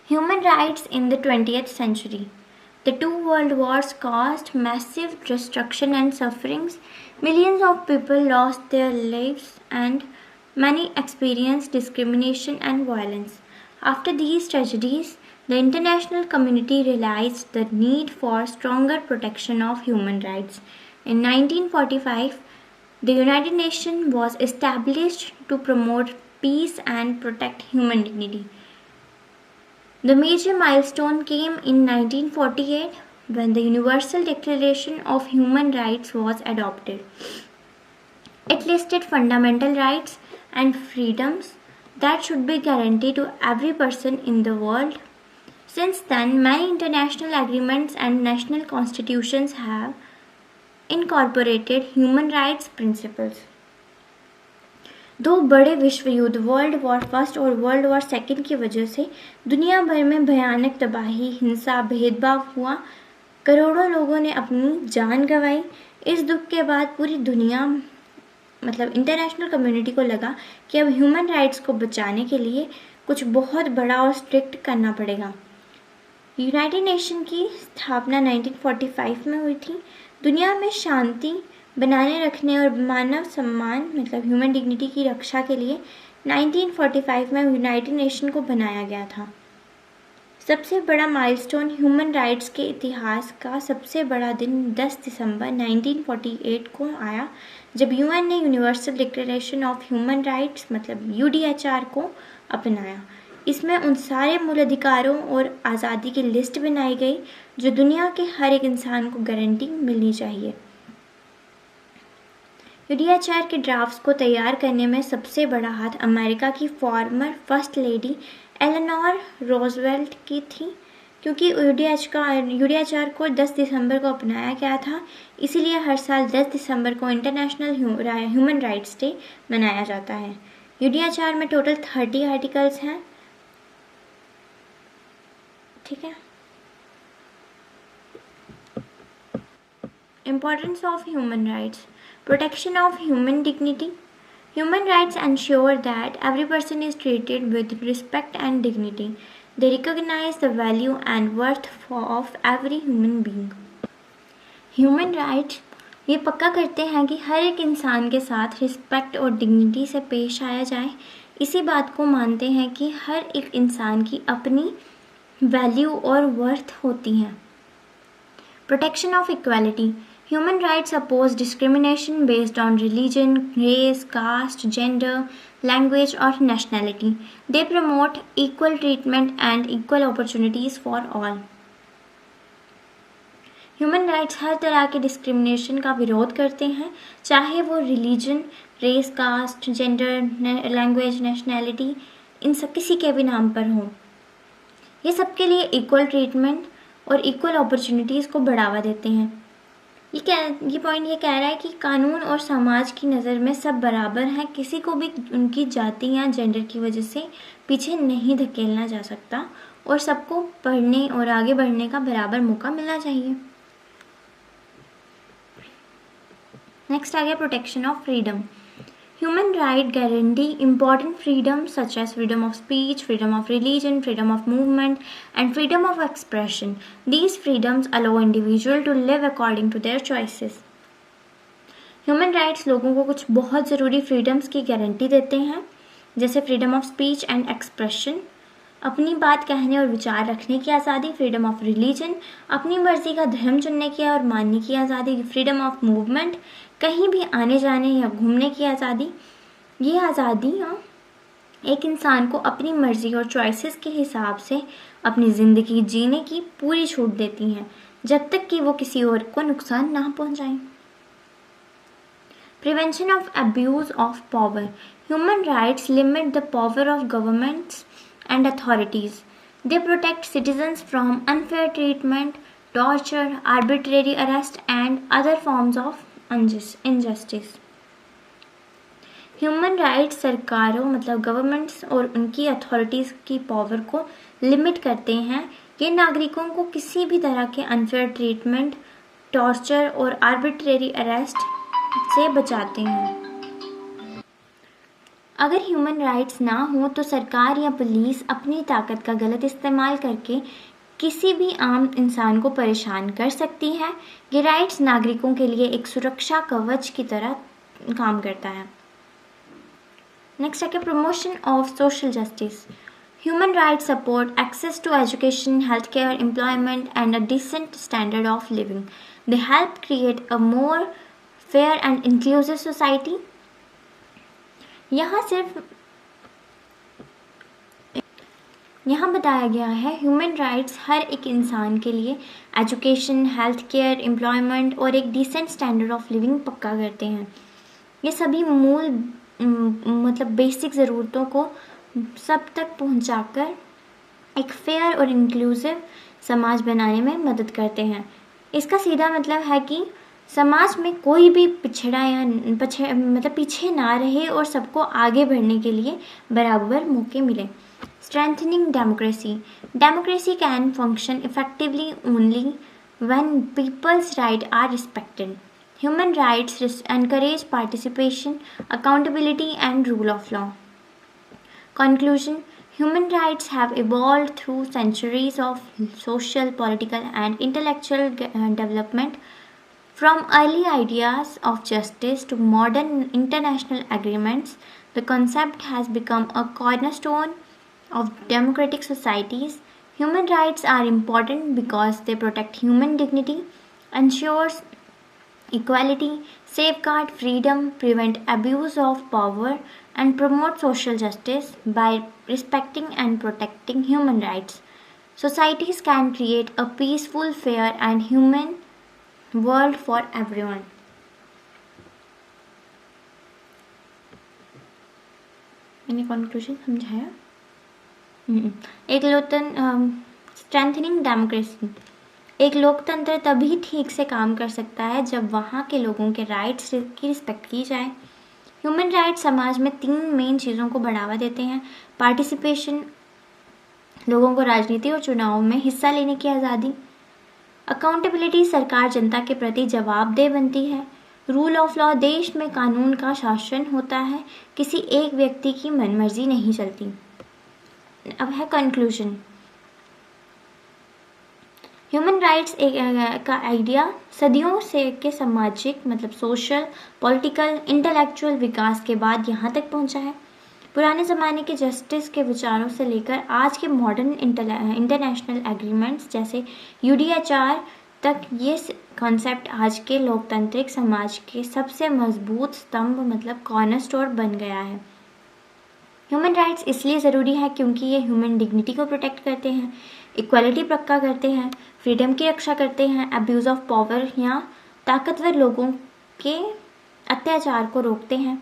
Human rights in the 20th century. The 2 world wars caused massive destruction and sufferings. Millions of people lost their lives and many experienced discrimination and violence. After these tragedies, the international community realized the need for stronger protection of human rights. In 1945, the United Nations was established to promote peace and protect human dignity. The major milestone came in 1948 when the Universal Declaration of Human Rights was adopted. It listed fundamental rights and freedoms that should be guaranteed to every person in the world. Since then, many international agreements and national constitutions have incorporated human rights principles. दो बड़े विश्व युद्ध world war first और world war second की वजह से दुनिया भर में भयानक तबाही, हिंसा, भेदभाव हुआ। करोड़ों लोगों ने अपनी जान गंवाई। इस दुख के बाद पूरी दुनिया इंटरनेशनल कम्युनिटी को लगा कि अब ह्यूमन राइट्स को बचाने के लिए कुछ बहुत बड़ा और स्ट्रिक्ट करना पड़ेगा। यूनाइटेड नेशन की स्थापना 1945 में हुई थी। दुनिया में शांति बनाने रखने और मानव सम्मान ह्यूमन डिग्निटी की रक्षा के लिए 1945 में यूनाइटेड नेशन को बनाया गया था। सबसे बड़ा माइलस्टोन ह्यूमन राइट्स के इतिहास का सबसे बड़ा दिन 10 दिसंबर 1948 को आया, जब यूएन ने universal declaration of human rights UDHR को अपनाया। इसमें उन सारे मूल अधिकारों और आज़ादी की लिस्ट बनाई गई जो दुनिया के हर एक इंसान को गारंटी मिलनी चाहिए। यूडीएचआर के ड्राफ्ट्स को तैयार करने में सबसे बड़ा हाथ अमेरिका की farmer first lady Eleanor Roosevelt की थी। क्योंकि यूडीएचआर को 10 दिसंबर को अपनाया गया था, इसीलिए हर साल 10 दिसंबर को इंटरनेशनल ह्यूमन राइट्स डे मनाया जाता है। यूडीएचआर में टोटल 30 आर्टिकल्स हैं। ठीक है। Importance of human rights. Protection of human dignity. Human rights ensure that every person is treated with respect and dignity. They recognize the value and worth of every human being. Human rights ये पक्का करते हैं कि हर एक इंसान के साथ respect और डिग्निटी से पेश आया जाए। इसी बात को मानते हैं कि हर एक इंसान की अपनी वैल्यू और वर्थ होती हैं। Protection of equality. Human rights oppose discrimination based on religion, race, caste, gender, language, or nationality. They promote equal treatment and equal opportunities for all. Human rights हर तरह के डिस्क्रिमिनेशन का विरोध करते हैं, चाहे वो religion, race, caste, gender, language, nationality इन सब किसी के भी नाम पर हो। ये सबके लिए इक्वल ट्रीटमेंट और इक्वल अपॉर्चुनिटीज़ को बढ़ावा देते हैं। ये पॉइंट ये कह रहा है कि कानून और समाज की नज़र में सब बराबर हैं, किसी को भी उनकी जाति या जेंडर की वजह से पीछे नहीं धकेलना जा सकता और सबको पढ़ने और आगे बढ़ने का बराबर मौका मिलना चाहिए। नेक्स्ट आ गया protection of freedom. Human rights guarantee important freedoms such as freedom of speech, freedom of religion, freedom of movement, and freedom of expression. These freedoms allow individuals to live according to their choices. Human rights लोगों को कुछ बहुत ज़रूरी freedoms की guarantee देते हैं, जैसे freedom of speech and expression, अपनी बात कहने और विचार रखने की आज़ादी, फ्रीडम ऑफ रिलीजन, अपनी मर्जी का धर्म चुनने की और मानने की आज़ादी, फ्रीडम ऑफ मूवमेंट, कहीं भी आने जाने या घूमने की आज़ादी। ये आज़ादियाँ एक इंसान को अपनी मर्जी और चॉइसेस के हिसाब से अपनी ज़िंदगी जीने की पूरी छूट देती हैं, जब तक कि वो किसी और को नुकसान ना पहुँचाएं। Prevention of abuse of power. Human rights limit the power of governments and authorities. They protect citizens from unfair treatment, torture, arbitrary arrest, and other forms of injustice. Human rights सरकारों गवर्नमेंट्स और उनकी authorities की power को limit करते हैं। ये नागरिकों को किसी भी तरह के अनफेयर ट्रीटमेंट, टॉर्चर और आर्बिट्रेरी अरेस्ट से बचाते हैं। अगर ह्यूमन राइट्स ना हो तो सरकार या पुलिस अपनी ताकत का गलत इस्तेमाल करके किसी भी आम इंसान को परेशान कर सकती है। ये राइट्स नागरिकों के लिए एक सुरक्षा कवच की तरह काम करता है। नेक्स्ट है promotion of social justice. Human rights support access to education, healthcare, employment, and a decent standard of living. They help create a more fair and inclusive society. यहाँ बताया गया है ह्यूमन राइट्स हर एक इंसान के लिए एजुकेशन, हेल्थ केयर, एम्प्लॉयमेंट और एक डिसेंट स्टैंडर्ड ऑफ लिविंग पक्का करते हैं। ये सभी मूल मतलब बेसिक ज़रूरतों को सब तक पहुंचाकर एक फेयर और इंक्लूसिव समाज बनाने में मदद करते हैं। इसका सीधा मतलब है कि समाज में कोई भी पिछड़ा या पीछे ना रहे और सबको आगे बढ़ने के लिए बराबर मौके मिले। Strengthening democracy. Democracy can function effectively only when people's rights are respected. Human rights encourage participation, accountability, and rule of law. Conclusion. Human rights have evolved through centuries of social, political, and intellectual development. From early ideas of justice to modern international agreements, the concept has become a cornerstone of democratic societies. Human rights are important because they protect human dignity, ensures equality, safeguard freedom, prevent abuse of power, and promote social justice. By respecting and protecting human rights, societies can create a peaceful, fair, and human world for everyone. मैंने conclusion समझाया? Strengthening democracy. एक लोकतंत्र तभी ठीक से काम कर सकता है जब वहाँ के लोगों के राइट्स की रिस्पेक्ट की जाए। ह्यूमन राइट्स समाज में 3 मेन चीज़ों को बढ़ावा देते हैं: पार्टिसिपेशन, लोगों को राजनीति और चुनाव में हिस्सा लेने की आज़ादी; अकाउंटेबिलिटी, सरकार जनता के प्रति जवाबदेह बनती है; रूल ऑफ लॉ, देश में कानून का शासन होता है, किसी एक व्यक्ति की मनमर्जी नहीं चलती। अब है कंक्लूजन। ह्यूमन राइट्स का आइडिया सदियों से के सामाजिक मतलब सोशल, पॉलिटिकल, इंटेलेक्चुअल विकास के बाद यहाँ तक पहुँचा है। पुराने ज़माने के जस्टिस के विचारों से लेकर आज के मॉडर्न इंटरनेशनल एग्रीमेंट्स जैसे UDHR तक ये कॉन्सेप्ट आज के लोकतांत्रिक समाज के सबसे मजबूत स्तंभ मतलब कॉर्नरस्टोन बन गया है। ह्यूमन राइट्स इसलिए ज़रूरी है क्योंकि ये ह्यूमन डिग्निटी को प्रोटेक्ट करते हैं, इक्वालिटी पक्का करते हैं, फ्रीडम की रक्षा करते हैं, अब्यूज़ ऑफ पावर या ताकतवर लोगों के अत्याचार को रोकते हैं,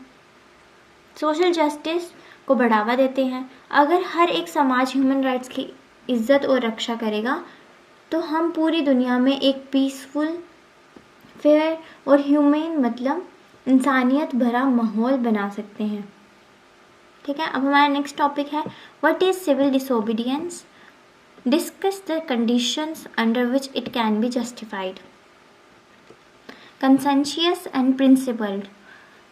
सोशल जस्टिस को बढ़ावा देते हैं। अगर हर एक समाज ह्यूमन राइट्स की इज्जत और रक्षा करेगा तो हम पूरी दुनिया में एक पीसफुल, फेयर और ह्यूमन मतलब इंसानियत भरा माहौल बना सकते हैं। ठीक है, अब हमारा नेक्स्ट टॉपिक है what is civil disobedience. Discuss the conditions under which it can be justified. Conscientious and principled,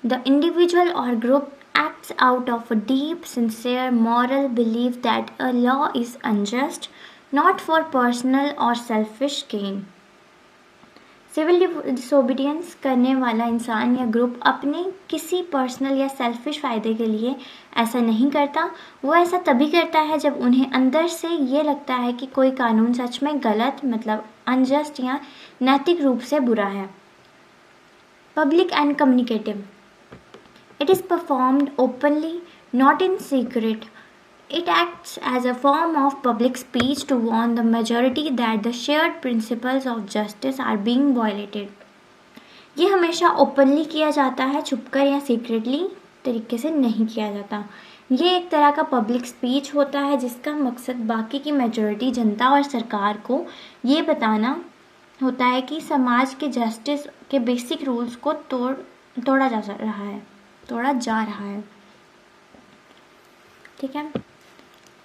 the individual और group acts out of a deep, sincere moral belief that a law is unjust, not for personal or selfish gain. Civil disobedience करने वाला इंसान या group अपने किसी personal या selfish फ़ायदे के लिए ऐसा नहीं करता। वो ऐसा तभी करता है जब उन्हें अंदर से ये लगता है कि कोई कानून सच में गलत मतलब अनजस्ट या नैतिक रूप से बुरा है। Public and communicative, it is performed openly, not in secret. It acts as a form of public speech to warn the majority that the shared principles of justice are being violated. ये हमेशा openly किया जाता है, छुपकर या secretly तरीके से नहीं किया जाता। ये एक तरह का पब्लिक स्पीच होता है जिसका मकसद बाकी की मेजॉरिटी जनता और सरकार को ये बताना होता है कि समाज के जस्टिस के बेसिक रूल्स को तोड़ा जा रहा है। ठीक है।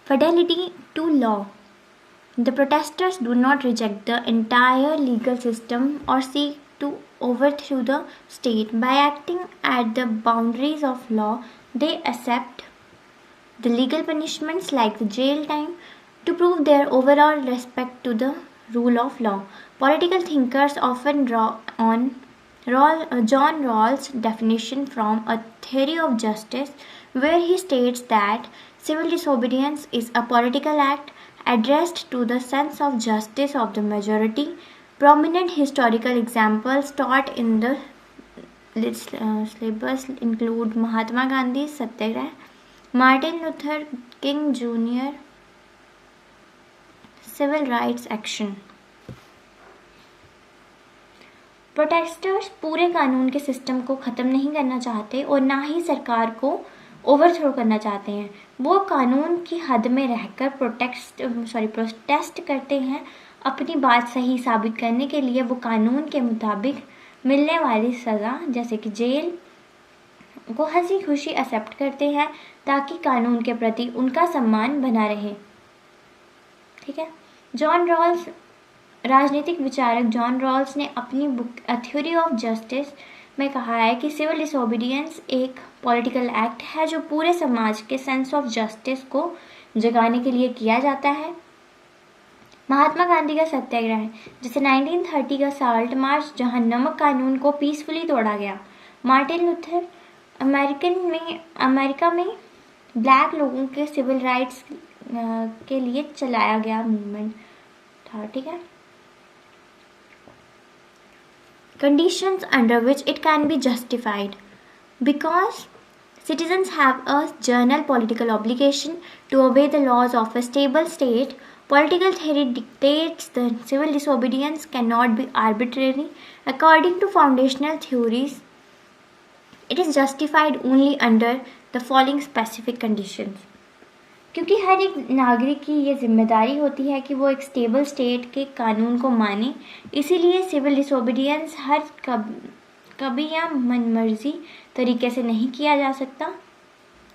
Fidelity to law. The protesters do not reject the entire legal system or seek to overthrow the state. By acting at the boundaries of law, they accept the legal punishments like the jail time to prove their overall respect to the rule of law. Political thinkers often draw on John Rawls' definition from A Theory of Justice, where he states that Civil disobedience is a political act addressed to the sense of justice of the majority. Prominent historical examples taught in the syllabus include Mahatma Gandhi's Satyagraha, Martin Luther King Jr. Civil Rights Action. Protesters पूरे कानून के system को ख़त्म नहीं करना चाहते और ना ही सरकार को ओवरथ्रो करना चाहते हैं। वो कानून की हद में रहकर प्रोटेस्ट करते हैं। अपनी बात सही साबित करने के लिए वो कानून के मुताबिक मिलने वाली सज़ा जैसे कि जेल को हंसी खुशी एक्सेप्ट करते हैं ताकि कानून के प्रति उनका सम्मान बना रहे। ठीक है। जॉन रॉल्स, राजनीतिक विचारक जॉन रॉल्स ने अपनी book a theory of justice में कहा है कि सिविल डिसोबीडियंस एक पॉलिटिकल एक्ट है जो पूरे समाज के सेंस ऑफ जस्टिस को जगाने के लिए किया जाता है। महात्मा गांधी का सत्याग्रह है जिसे 1930 का साल्ट मार्च जहां नमक कानून को पीसफुली तोड़ा गया। मार्टिन लूथर अमेरिका में ब्लैक लोगों के सिविल राइट्स के लिए चलाया गया मूवमेंट था। ठीक है। Conditions under which it can be justified. Because citizens have a general political obligation to obey the laws of a stable state, political theory dictates that civil disobedience cannot be arbitrary. According to foundational theories, it is justified only under the following specific conditions. क्योंकि हर एक नागरिक की ये जिम्मेदारी होती है कि वो एक स्टेबल स्टेट के कानून को माने, इसीलिए सिविल डिसोबीडियंस हर कभी या मनमर्जी तरीके से नहीं किया जा सकता।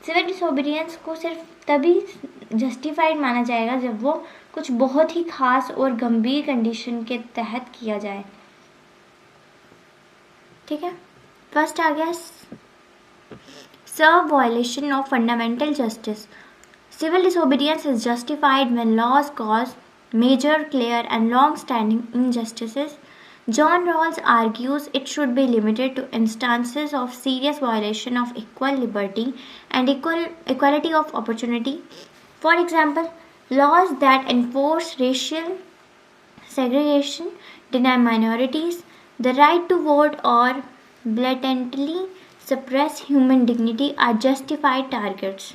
सिविल डिसोबीडियंस को सिर्फ तभी जस्टिफाइड माना जाएगा जब वो कुछ बहुत ही खास और गंभीर कंडीशन के तहत किया जाए। ठीक है। फर्स्ट आ गया severe violation of fundamental justice. Civil disobedience is justified when laws cause major, clear, and long-standing injustices. John Rawls argues it should be limited to instances of serious violation of equal liberty and equality of opportunity. For example, laws that enforce racial segregation, deny minorities the right to vote, or blatantly suppress human dignity are justified targets.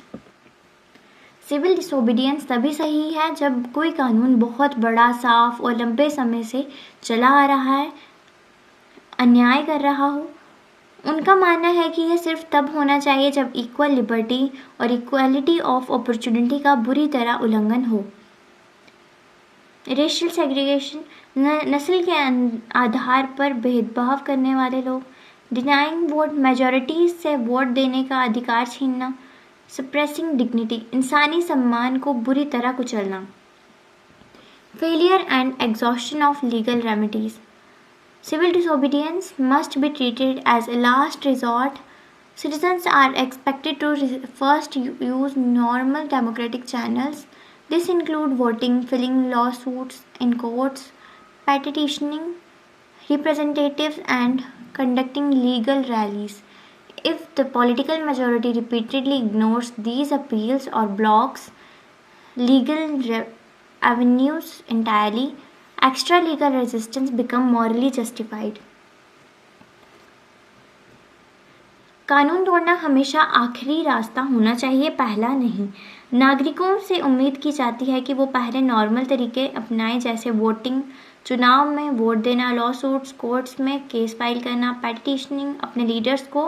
Civil disobedience तभी सही है जब कोई कानून बहुत बड़ा, साफ और लंबे समय से चला आ रहा है, अन्याय कर रहा हो। उनका मानना है कि यह सिर्फ तब होना चाहिए जब इक्वल लिबर्टी और इक्वालिटी ऑफ अपॉर्चुनिटी का बुरी तरह उल्लंघन हो। रेशियल सेग्रीगेशन, नस्ल के आधार पर भेदभाव करने वाले लोग। डिनाइंग वोट, मेजॉरिटी से वोट देने का अधिकार छीनना। सप्रेसिंग डिग्निटी, इंसानी सम्मान को बुरी तरह कुचलना। Failure and exhaustion of legal remedies. Civil disobedience must be treated as a last resort. Citizens are expected to first use normal democratic channels. This include voting, filing lawsuits in courts, petitioning representatives, and conducting legal rallies. If the political majority repeatedly ignores these appeals or blocks legal avenues entirely, extra-legal resistance become morally justified. कानून तोड़ना हमेशा आखिरी रास्ता होना चाहिए, पहला नहीं। नागरिकों से उम्मीद की जाती है कि वो पहले नॉर्मल तरीके अपनाएं, जैसे वोटिंग, चुनाव में वोट देना, लॉ सूट्स, कोर्ट्स में केस फाइल करना, पेटिशनिंग, अपने लीडर्स को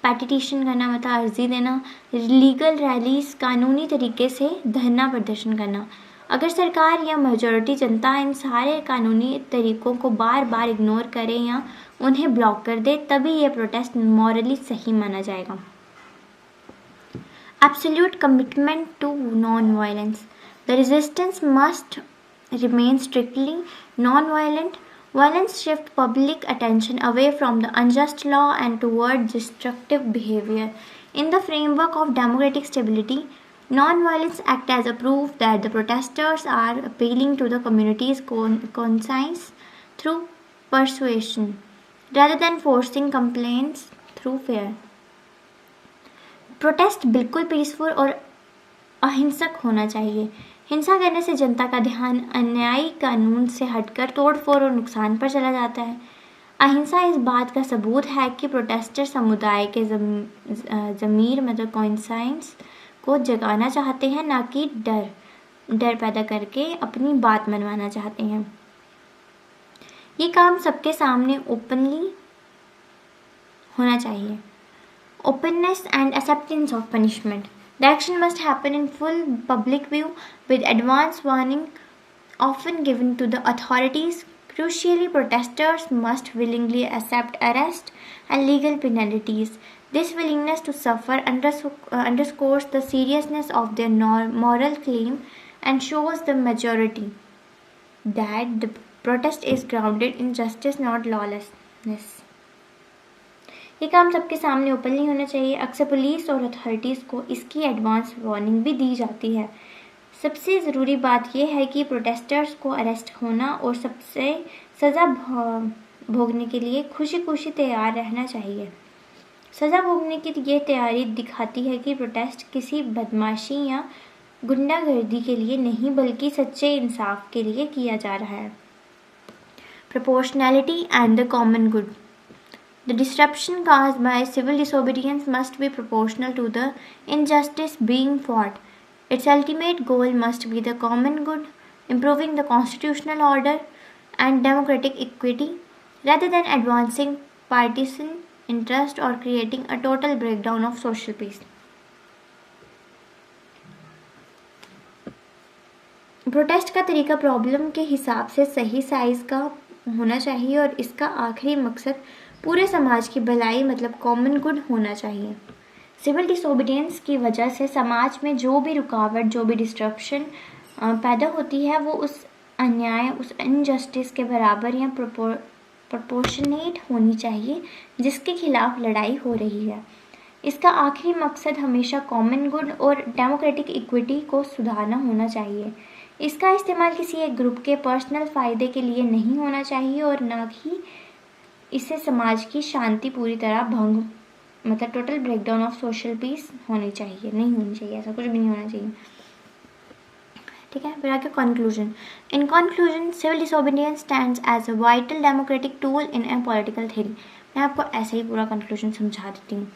पेटिशन करना मतलब अर्जी देना, लीगल रैलीज, कानूनी तरीके से धरना प्रदर्शन करना। अगर सरकार या मेजॉरिटी जनता इन सारे कानूनी तरीकों को बार बार इग्नोर करे या उन्हें ब्लॉक कर दे, तभी ये प्रोटेस्ट मॉरली सही माना जाएगा। Absolute commitment to nonviolence. The resistance must remain strictly non-violent. Violence shifts public attention away from the unjust law and toward destructive behavior. In the framework of democratic stability, non-violence acts as a proof that the protesters are appealing to the community's conscience through persuasion, rather than forcing complaints through fear. Protest बिल्कुल peaceful और अहिंसक होना चाहिए। हिंसा करने से जनता का ध्यान अन्यायी कानून से हटकर तोड़फोड़ और नुकसान पर चला जाता है। अहिंसा इस बात का सबूत है कि प्रोटेस्टर समुदाय के ज़मीर मतलब कॉन्साइंस को जगाना चाहते हैं, ना कि डर पैदा करके अपनी बात मनवाना चाहते हैं। ये काम सबके सामने ओपनली होना चाहिए। Openness and acceptance of punishment. The action must happen in full public view with advance warning often given to the authorities. Crucially, protesters must willingly accept arrest and legal penalties. This willingness to suffer underscores the seriousness of their moral claim and shows the majority that the protest is grounded in justice, not lawlessness. ये काम सबके सामने openly होना चाहिए। अक्सर police और authorities को इसकी एडवांस वार्निंग भी दी जाती है। सबसे ज़रूरी बात यह है कि प्रोटेस्टर्स को अरेस्ट होना और सबसे सज़ा भोगने के लिए खुशी खुशी तैयार रहना चाहिए। सज़ा भोगने की ये तैयारी दिखाती है कि प्रोटेस्ट किसी बदमाशी या गुंडागर्दी के लिए नहीं बल्कि सच्चे इंसाफ के लिए किया जा रहा है। Proportionality and the common good. The disruption caused by civil disobedience must be proportional to the injustice being fought. Its ultimate goal must be the common good, improving the constitutional order and democratic equity, rather than advancing partisan interest or creating a total breakdown of social peace. Protest का तरीका problem के हिसाब से सही size का होना चाहिए और इसका आखिरी मकसद पूरे समाज की भलाई मतलब कॉमन गुड होना चाहिए। सिविल डिसोबीडियंस की वजह से समाज में जो भी रुकावट, जो भी डिस्ट्रप्शन पैदा होती है वो उस अन्याय, उस इनजस्टिस के बराबर या प्रोपोर्शनेट होनी चाहिए जिसके खिलाफ लड़ाई हो रही है। इसका आखिरी मकसद हमेशा कॉमन गुड और डेमोक्रेटिक इक्विटी को सुधारना होना चाहिए। इसका इस्तेमाल किसी एक ग्रुप के पर्सनल फ़ायदे के लिए नहीं होना चाहिए और ना ही इससे समाज की शांति पूरी तरह भंग मतलब total breakdown of social peace नहीं होनी चाहिए, ऐसा कुछ भी नहीं होना चाहिए। ठीक है, फिर आगे conclusion. In conclusion, civil disobedience stands as a vital democratic tool in a political theory. मैं आपको ऐसे ही पूरा कंक्लूजन समझा देती हूँ।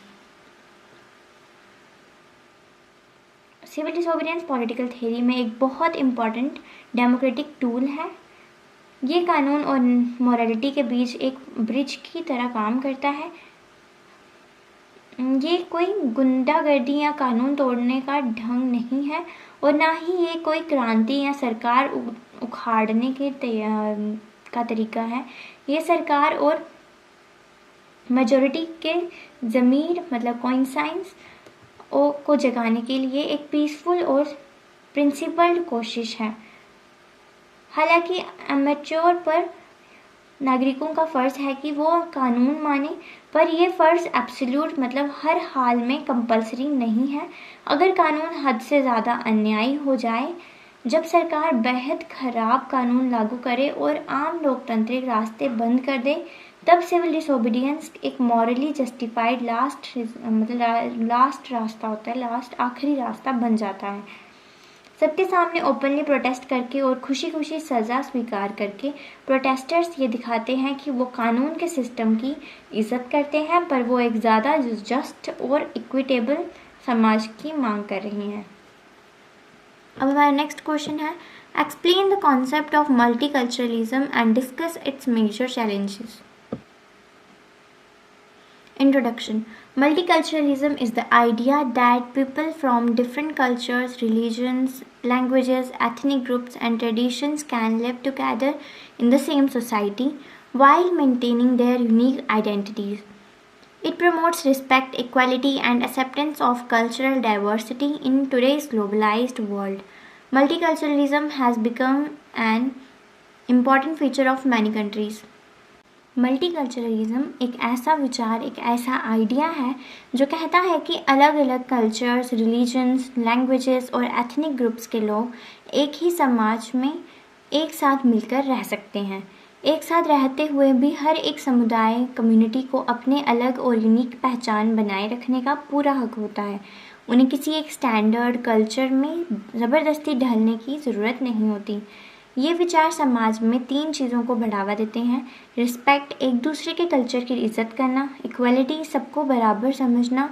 सिविल डिसोबीडियंस पॉलिटिकल थ्योरी में एक बहुत इम्पॉर्टेंट डेमोक्रेटिक टूल है। ये कानून और मोरालिटी के बीच एक ब्रिज की तरह काम करता है। ये कोई गुंडागर्दी या कानून तोड़ने का ढंग नहीं है और ना ही ये कोई क्रांति या सरकार उखाड़ने के का तरीका है। ये सरकार और मेजॉरिटी के ज़मीर मतलब कॉन्साइंस को जगाने के लिए एक पीसफुल और प्रिंसिपल्ड कोशिश है। हालांकि अमेच्योर पर नागरिकों का फ़र्ज़ है कि वो कानून माने, पर यह फ़र्ज़ एब्सोल्यूट मतलब हर हाल में कंपलसरी नहीं है। अगर कानून हद से ज़्यादा अन्यायी हो जाए, जब सरकार बेहद ख़राब कानून लागू करे और आम लोकतांत्रिक रास्ते बंद कर दे, तब सिविल डिसोबीडियंस एक मॉरली जस्टिफाइड लास्ट रास्ता होता है, आखिरी रास्ता बन जाता है। सबके सामने ओपनली प्रोटेस्ट करके और खुशी खुशी सज़ा स्वीकार करके प्रोटेस्टर्स ये दिखाते हैं कि वो कानून के सिस्टम की इज्जत करते हैं, पर वो एक ज़्यादा जस्ट और इक्विटेबल समाज की मांग कर रही हैं। अब हमारा नेक्स्ट क्वेश्चन है, explain the concept of multiculturalism and discuss its major challenges. Introduction. Multiculturalism is the idea that people from different cultures, religions, languages, ethnic groups, and traditions can live together in the same society while maintaining their unique identities. It promotes respect, equality, and acceptance of cultural diversity in today's globalized world. Multiculturalism has become an important feature of many countries. Multiculturalism एक ऐसा विचार, एक ऐसा idea है जो कहता है कि अलग अलग कल्चर्स, रिलीजन्स, लैंग्वेजेस और एथनिक ग्रुप्स के लोग एक ही समाज में एक साथ मिलकर रह सकते हैं। एक साथ रहते हुए भी हर एक समुदाय, कम्युनिटी को अपने अलग और यूनिक पहचान बनाए रखने का पूरा हक होता है उन्हें किसी एक स्टैंडर्ड कल्चर में ज़बरदस्ती ढलने की ज़रूरत नहीं होती। ये विचार समाज में 3 चीज़ों को बढ़ावा देते हैं: रिस्पेक्ट, एक दूसरे के कल्चर की इज्जत करना; इक्वलिटी, सबको बराबर समझना;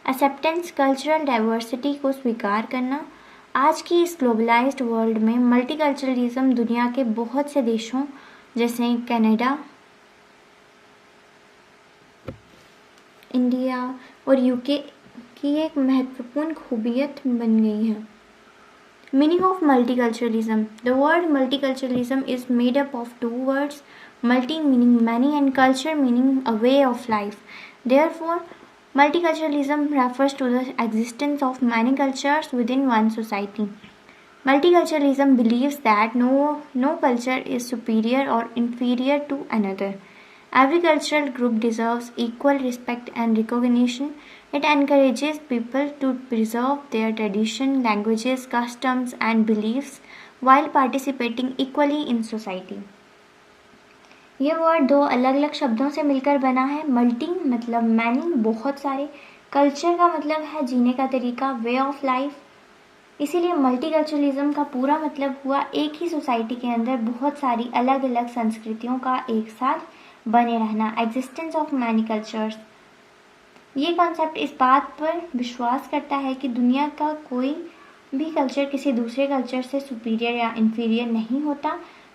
एक्सेप्टेंस, कल्चरल डाइवर्सिटी को स्वीकार करना। आज की इस ग्लोबलाइज्ड वर्ल्ड में मल्टीकल्चरलिज्म दुनिया के बहुत से देशों जैसे कनाडा, इंडिया और यूके की एक महत्वपूर्ण खूबियत बन गई है। Meaning of multiculturalism. The word multiculturalism is made up of 2 words, multi meaning many and culture meaning a way of life. Therefore, multiculturalism refers to the existence of many cultures within one society. Multiculturalism believes that no culture is superior or inferior to another. Every cultural group deserves equal respect and recognition. It encourages people to preserve their tradition, languages, customs and beliefs while participating equally in society. ये word 2 अलग अलग शब्दों से मिलकर बना है। Multi मतलब many, बहुत सारे; कल्चर का मतलब है जीने का तरीका, वे ऑफ लाइफ। इसीलिए मल्टीकल्चरलिज्म का पूरा मतलब हुआ एक ही सोसाइटी के अंदर बहुत सारी अलग अलग संस्कृतियों का एक साथ बने रहना, एग्जिस्टेंस ऑफ मैनी कल्चर्स। ये कॉन्सेप्ट इस बात पर विश्वास करता है कि दुनिया का कोई भी कल्चर किसी दूसरे कल्चर से सुपीरियर या इन्फीरियर नहीं होता।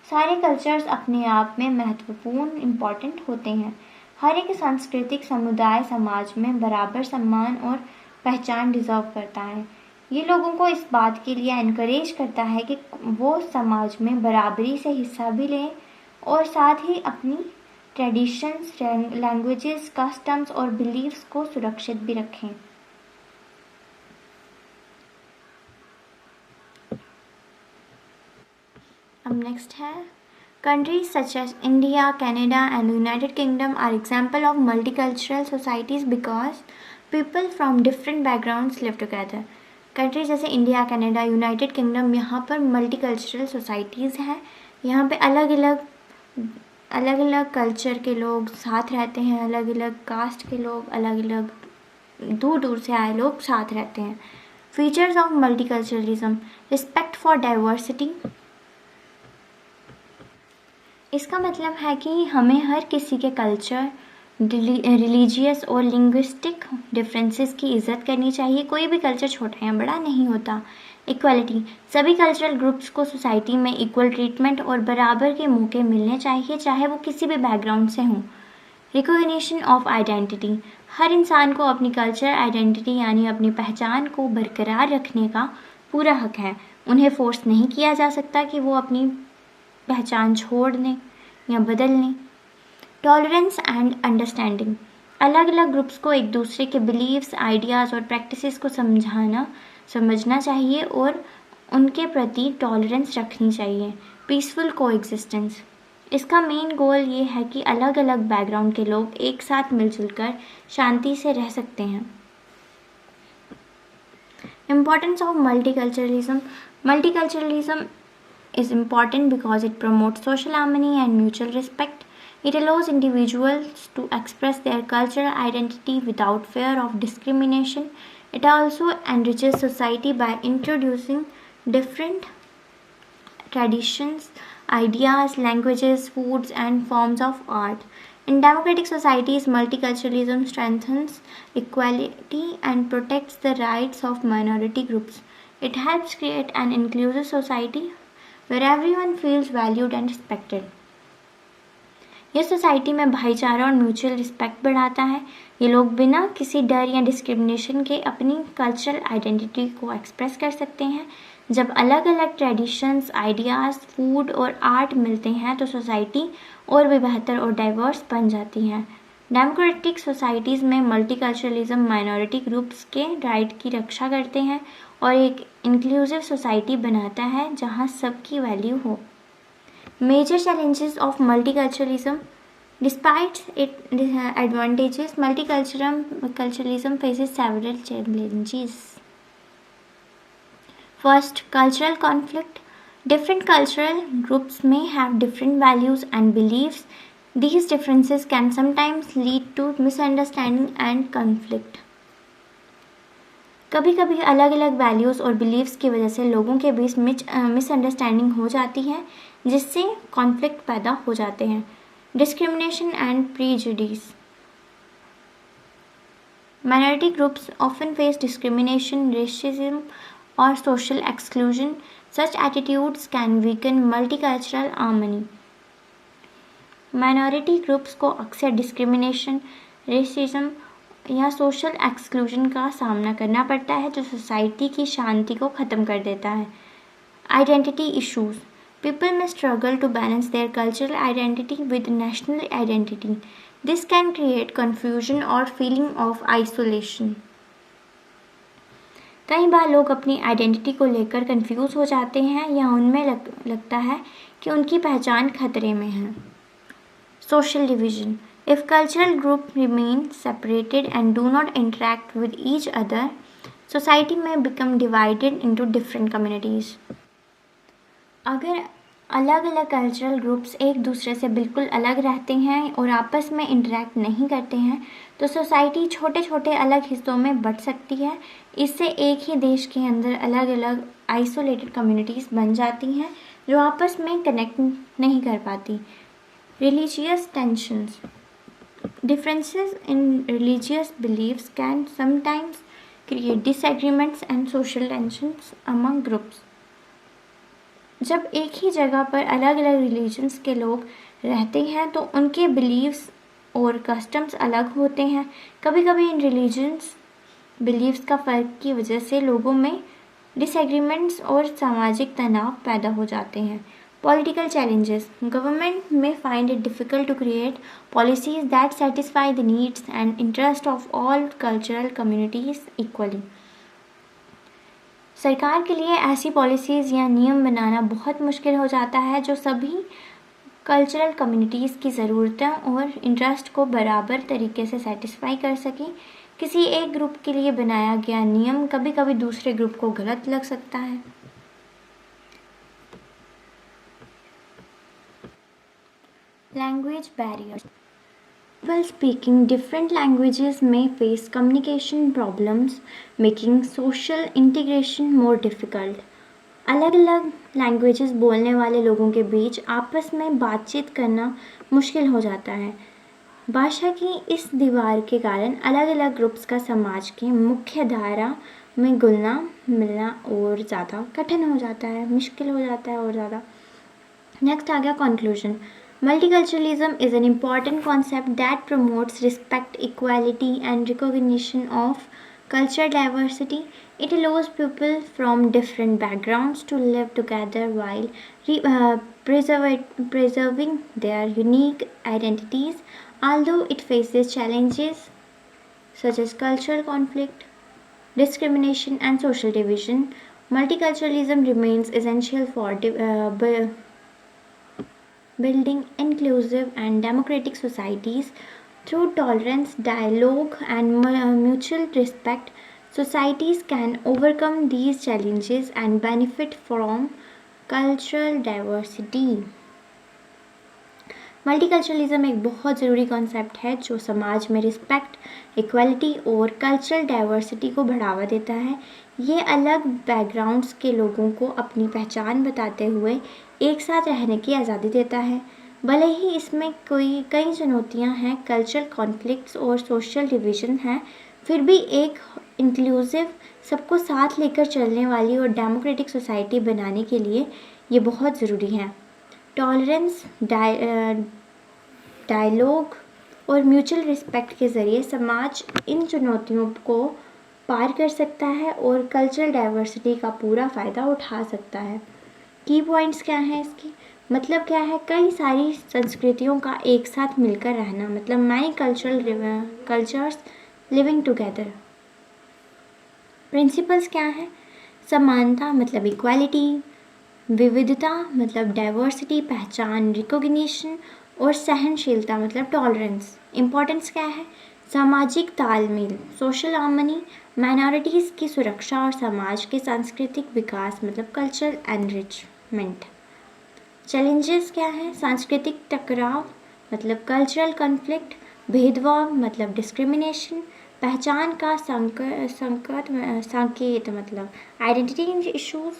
सारे कल्चर्स अपने आप में महत्वपूर्ण, इम्पॉर्टेंट होते हैं। हर एक सांस्कृतिक समुदाय समाज में बराबर सम्मान और पहचान डिजर्व करता है। ये लोगों को इस बात के लिए एनकरेज करता है कि वो समाज में बराबरी से हिस्सा भी लें और साथ ही अपनी ट्रेडिशंस, लैंग्वेजेस, कस्टम्स और बिलीव्स को सुरक्षित भी रखें। अब नेक्स्ट है, countries such as India, Canada and United Kingdom are example of multicultural societies because people from different backgrounds live together. Countries जैसे इंडिया, कनाडा, यूनाइटेड किंगडम, यहाँ पर मल्टीकल्चरल सोसाइटीज़ हैं। यहाँ पे अलग अलग कल्चर के लोग साथ रहते हैं, अलग अलग कास्ट के लोग, अलग अलग दूर दूर से आए लोग साथ रहते हैं। Features of multiculturalism: respect for diversity. इसका मतलब है कि हमें हर किसी के कल्चर, रिलीजियस और लिंग्विस्टिक डिफरेंसेस की इज़्ज़त करनी चाहिए। कोई भी कल्चर छोटा या बड़ा नहीं होता। इक्वलिटी: सभी कल्चरल ग्रुप्स को सोसाइटी में इक्वल ट्रीटमेंट और बराबर के मौके मिलने चाहिए, चाहे वो किसी भी बैकग्राउंड से हों। रिकॉग्निशन ऑफ आइडेंटिटी: हर इंसान को अपनी कल्चर आइडेंटिटी यानी अपनी पहचान को बरकरार रखने का पूरा हक है। उन्हें फोर्स नहीं किया जा सकता कि वो अपनी पहचान छोड़ दें या बदल लें। टॉलरेंस एंड अंडरस्टैंडिंग: अलग अलग ग्रुप्स को एक दूसरे के बिलीव्स, आइडियाज़ और प्रैक्टिसेस को समझना चाहिए और उनके प्रति टॉलरेंस रखनी चाहिए। पीसफुल कोएग्जिस्टेंस: इसका मेन गोल ये है कि अलग अलग बैकग्राउंड के लोग एक साथ मिलजुल कर शांति से रह सकते हैं। Importance of multiculturalism: multiculturalism is important because it promotes social harmony and mutual respect. It allows individuals to express their cultural identity without fear of discrimination. It also enriches society by introducing different traditions, ideas, languages, foods, and forms of art. In democratic societies, multiculturalism strengthens equality and protects the rights of minority groups. It helps create an inclusive society where everyone feels valued and respected. यह society में भाईचारा और mutual respect बढ़ाता है। ये लोग बिना किसी डर या डिस्क्रिमिनेशन के अपनी कल्चरल आइडेंटिटी को एक्सप्रेस कर सकते हैं। जब अलग अलग ट्रेडिशंस, आइडियाज़, फूड और आर्ट मिलते हैं तो सोसाइटी और भी बेहतर और डाइवर्स बन जाती है। डेमोक्रेटिक सोसाइटीज़ में मल्टीकल्चरलिज्म माइनॉरिटी ग्रुप्स के राइट की रक्षा करते हैं और एक इंक्लूसिव सोसाइटी बनाता है जहां सबकी वैल्यू हो। Major challenges of multiculturalism: despite it advantages, multiculturalism faces several challenges. First, cultural conflict: different cultural groups may have different values and beliefs. These differences can sometimes lead to misunderstanding and conflict. कभी कभी अलग अलग values और beliefs की वजह से लोगों के बीच मिसअंडरस्टैंडिंग हो जाती है, जिससे कॉन्फ्लिक्ट पैदा हो जाते हैं। Discrimination and prejudice. Minority groups often face discrimination, racism, or social exclusion. Such attitudes can weaken multicultural harmony. Minority groups को अक्सर डिस्क्रिमिनेशन, रेसिज्म या सोशल एक्सक्लूजन का सामना करना पड़ता है, जो सोसाइटी की शांति को ख़त्म कर देता है। Identity issues. People may struggle to balance their cultural identity with national identity. This can create confusion or feeling of isolation. कई बार लोग अपनी आइडेंटिटी को लेकर कंफ्यूज हो जाते हैं या उनमें लगता है कि उनकी पहचान खतरे में है। Social division. If cultural groups remain separated and do not interact with each other, society may become divided into different communities. अगर अलग अलग कल्चरल ग्रुप्स एक दूसरे से बिल्कुल अलग रहते हैं और आपस में इंटरेक्ट नहीं करते हैं, तो सोसाइटी छोटे छोटे अलग हिस्सों में बंट सकती है। इससे एक ही देश के अंदर अलग अलग आइसोलेटेड कम्युनिटीज़ बन जाती हैं जो आपस में कनेक्ट नहीं कर पाती। Religious tensions. Differences in religious beliefs can sometimes create disagreements and social tensions among groups. जब एक ही जगह पर अलग अलग रिलीजन्स के लोग रहते हैं तो उनके बिलीव्स और कस्टम्स अलग होते हैं। कभी कभी इन बिलीव्स का फ़र्क की वजह से लोगों में डिसएग्रीमेंट्स और सामाजिक तनाव पैदा हो जाते हैं। Political challenges. Government may find it difficult to create policies that satisfy the needs and interest of all cultural communities equally. सरकार के लिए ऐसी पॉलिसीज़ या नियम बनाना बहुत मुश्किल हो जाता है जो सभी कल्चरल कम्युनिटीज़ की ज़रूरतों और इंटरेस्ट को बराबर तरीके से सेटिस्फाई कर सकें। किसी एक ग्रुप के लिए बनाया गया नियम कभी कभी दूसरे ग्रुप को गलत लग सकता है। Language barriers. People speaking different languages may face communication problems, making social integration more difficult. अलग अलग लैंग्वेजेस बोलने वाले लोगों के बीच आपस में बातचीत करना मुश्किल हो जाता है। भाषा की इस दीवार के कारण अलग अलग ग्रुप्स का समाज की मुख्य धारा में घुलना मिलना और ज़्यादा कठिन हो जाता है, मुश्किल हो जाता है और ज़्यादा। नेक्स्ट आ गया conclusion. Multiculturalism is an important concept that promotes respect, equality, and recognition of cultural diversity. It allows people from different backgrounds to live together while preserving their unique identities. Although it faces challenges such as cultural conflict, discrimination, and social division, multiculturalism remains essential for building inclusive and democratic societies. Through tolerance, dialogue, and mutual respect, societies can overcome these challenges and benefit from cultural diversity. Multiculturalism एक बहुत ज़रूरी concept है जो समाज में respect, equality और cultural diversity को बढ़ावा देता है। ये अलग बैकग्राउंड्स के लोगों को अपनी पहचान बताते हुए एक साथ रहने की आज़ादी देता है। भले ही इसमें कई चुनौतियां हैं, कल्चरल कॉन्फ्लिक्ट्स और सोशल डिवीज़न हैं, फिर भी एक इंक्लूसिव, सबको साथ लेकर चलने वाली और डेमोक्रेटिक सोसाइटी बनाने के लिए ये बहुत ज़रूरी है। टॉलरेंस, डायलॉग और म्यूचुअल रिस्पेक्ट के ज़रिए समाज इन चुनौतियों को पार कर सकता है और कल्चरल डाइवर्सिटी का पूरा फ़ायदा उठा सकता है। की पॉइंट्स क्या हैं इसकी? मतलब क्या है, कई सारी संस्कृतियों का एक साथ मिलकर रहना, मतलब many cultures living together. Principles क्या हैं? समानता मतलब इक्वालिटी, विविधता मतलब डाइवर्सिटी पहचान रिकॉग्निशन, और सहनशीलता मतलब टॉलरेंस। इम्पोर्टेंस क्या है? सामाजिक तालमेल सोशल हार्मनी, माइनॉरिटीज़ की सुरक्षा और समाज के सांस्कृतिक विकास मतलब कल्चरल एनरिचमेंट। चैलेंजेस क्या है? सांस्कृतिक टकराव मतलब कल्चरल कॉन्फ्लिक्ट, भेदभाव मतलब डिस्क्रिमिनेशन, पहचान का संकेत मतलब आइडेंटिटी इश्यूज।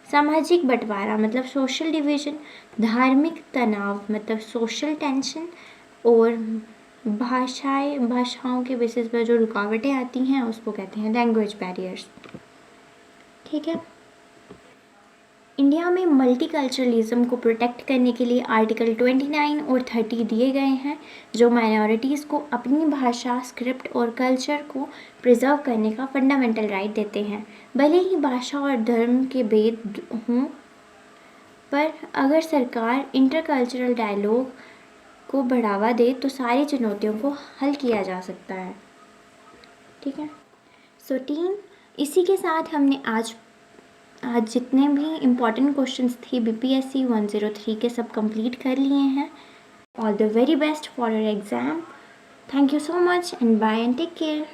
सामाजिक बंटवारा मतलब सोशल डिवीजन। धार्मिक तनाव मतलब सोशल टेंशन। और भाषाओं के बेसिस पर जो रुकावटें आती हैं उसको कहते हैं लैंग्वेज बैरियर्स। ठीक है। इंडिया में मल्टीकल्चरलिज्म को प्रोटेक्ट करने के लिए आर्टिकल 29 और 30 दिए गए हैं, जो माइनॉरिटीज़ को अपनी भाषा, स्क्रिप्ट और कल्चर को प्रिजर्व करने का फंडामेंटल राइट देते हैं। भले ही भाषा और धर्म के भेद हों, पर अगर सरकार इंटरकल्चरल डायलॉग को बढ़ावा दे तो सारी चुनौतियों को हल किया जा सकता है। ठीक है। सो टीम, इसी के साथ हमने आज जितने भी इम्पॉर्टेंट क्वेश्चंस थे BPSC 103 के सब कंप्लीट कर लिए हैं। All the very best for your exam. Thank you so much and bye and take care.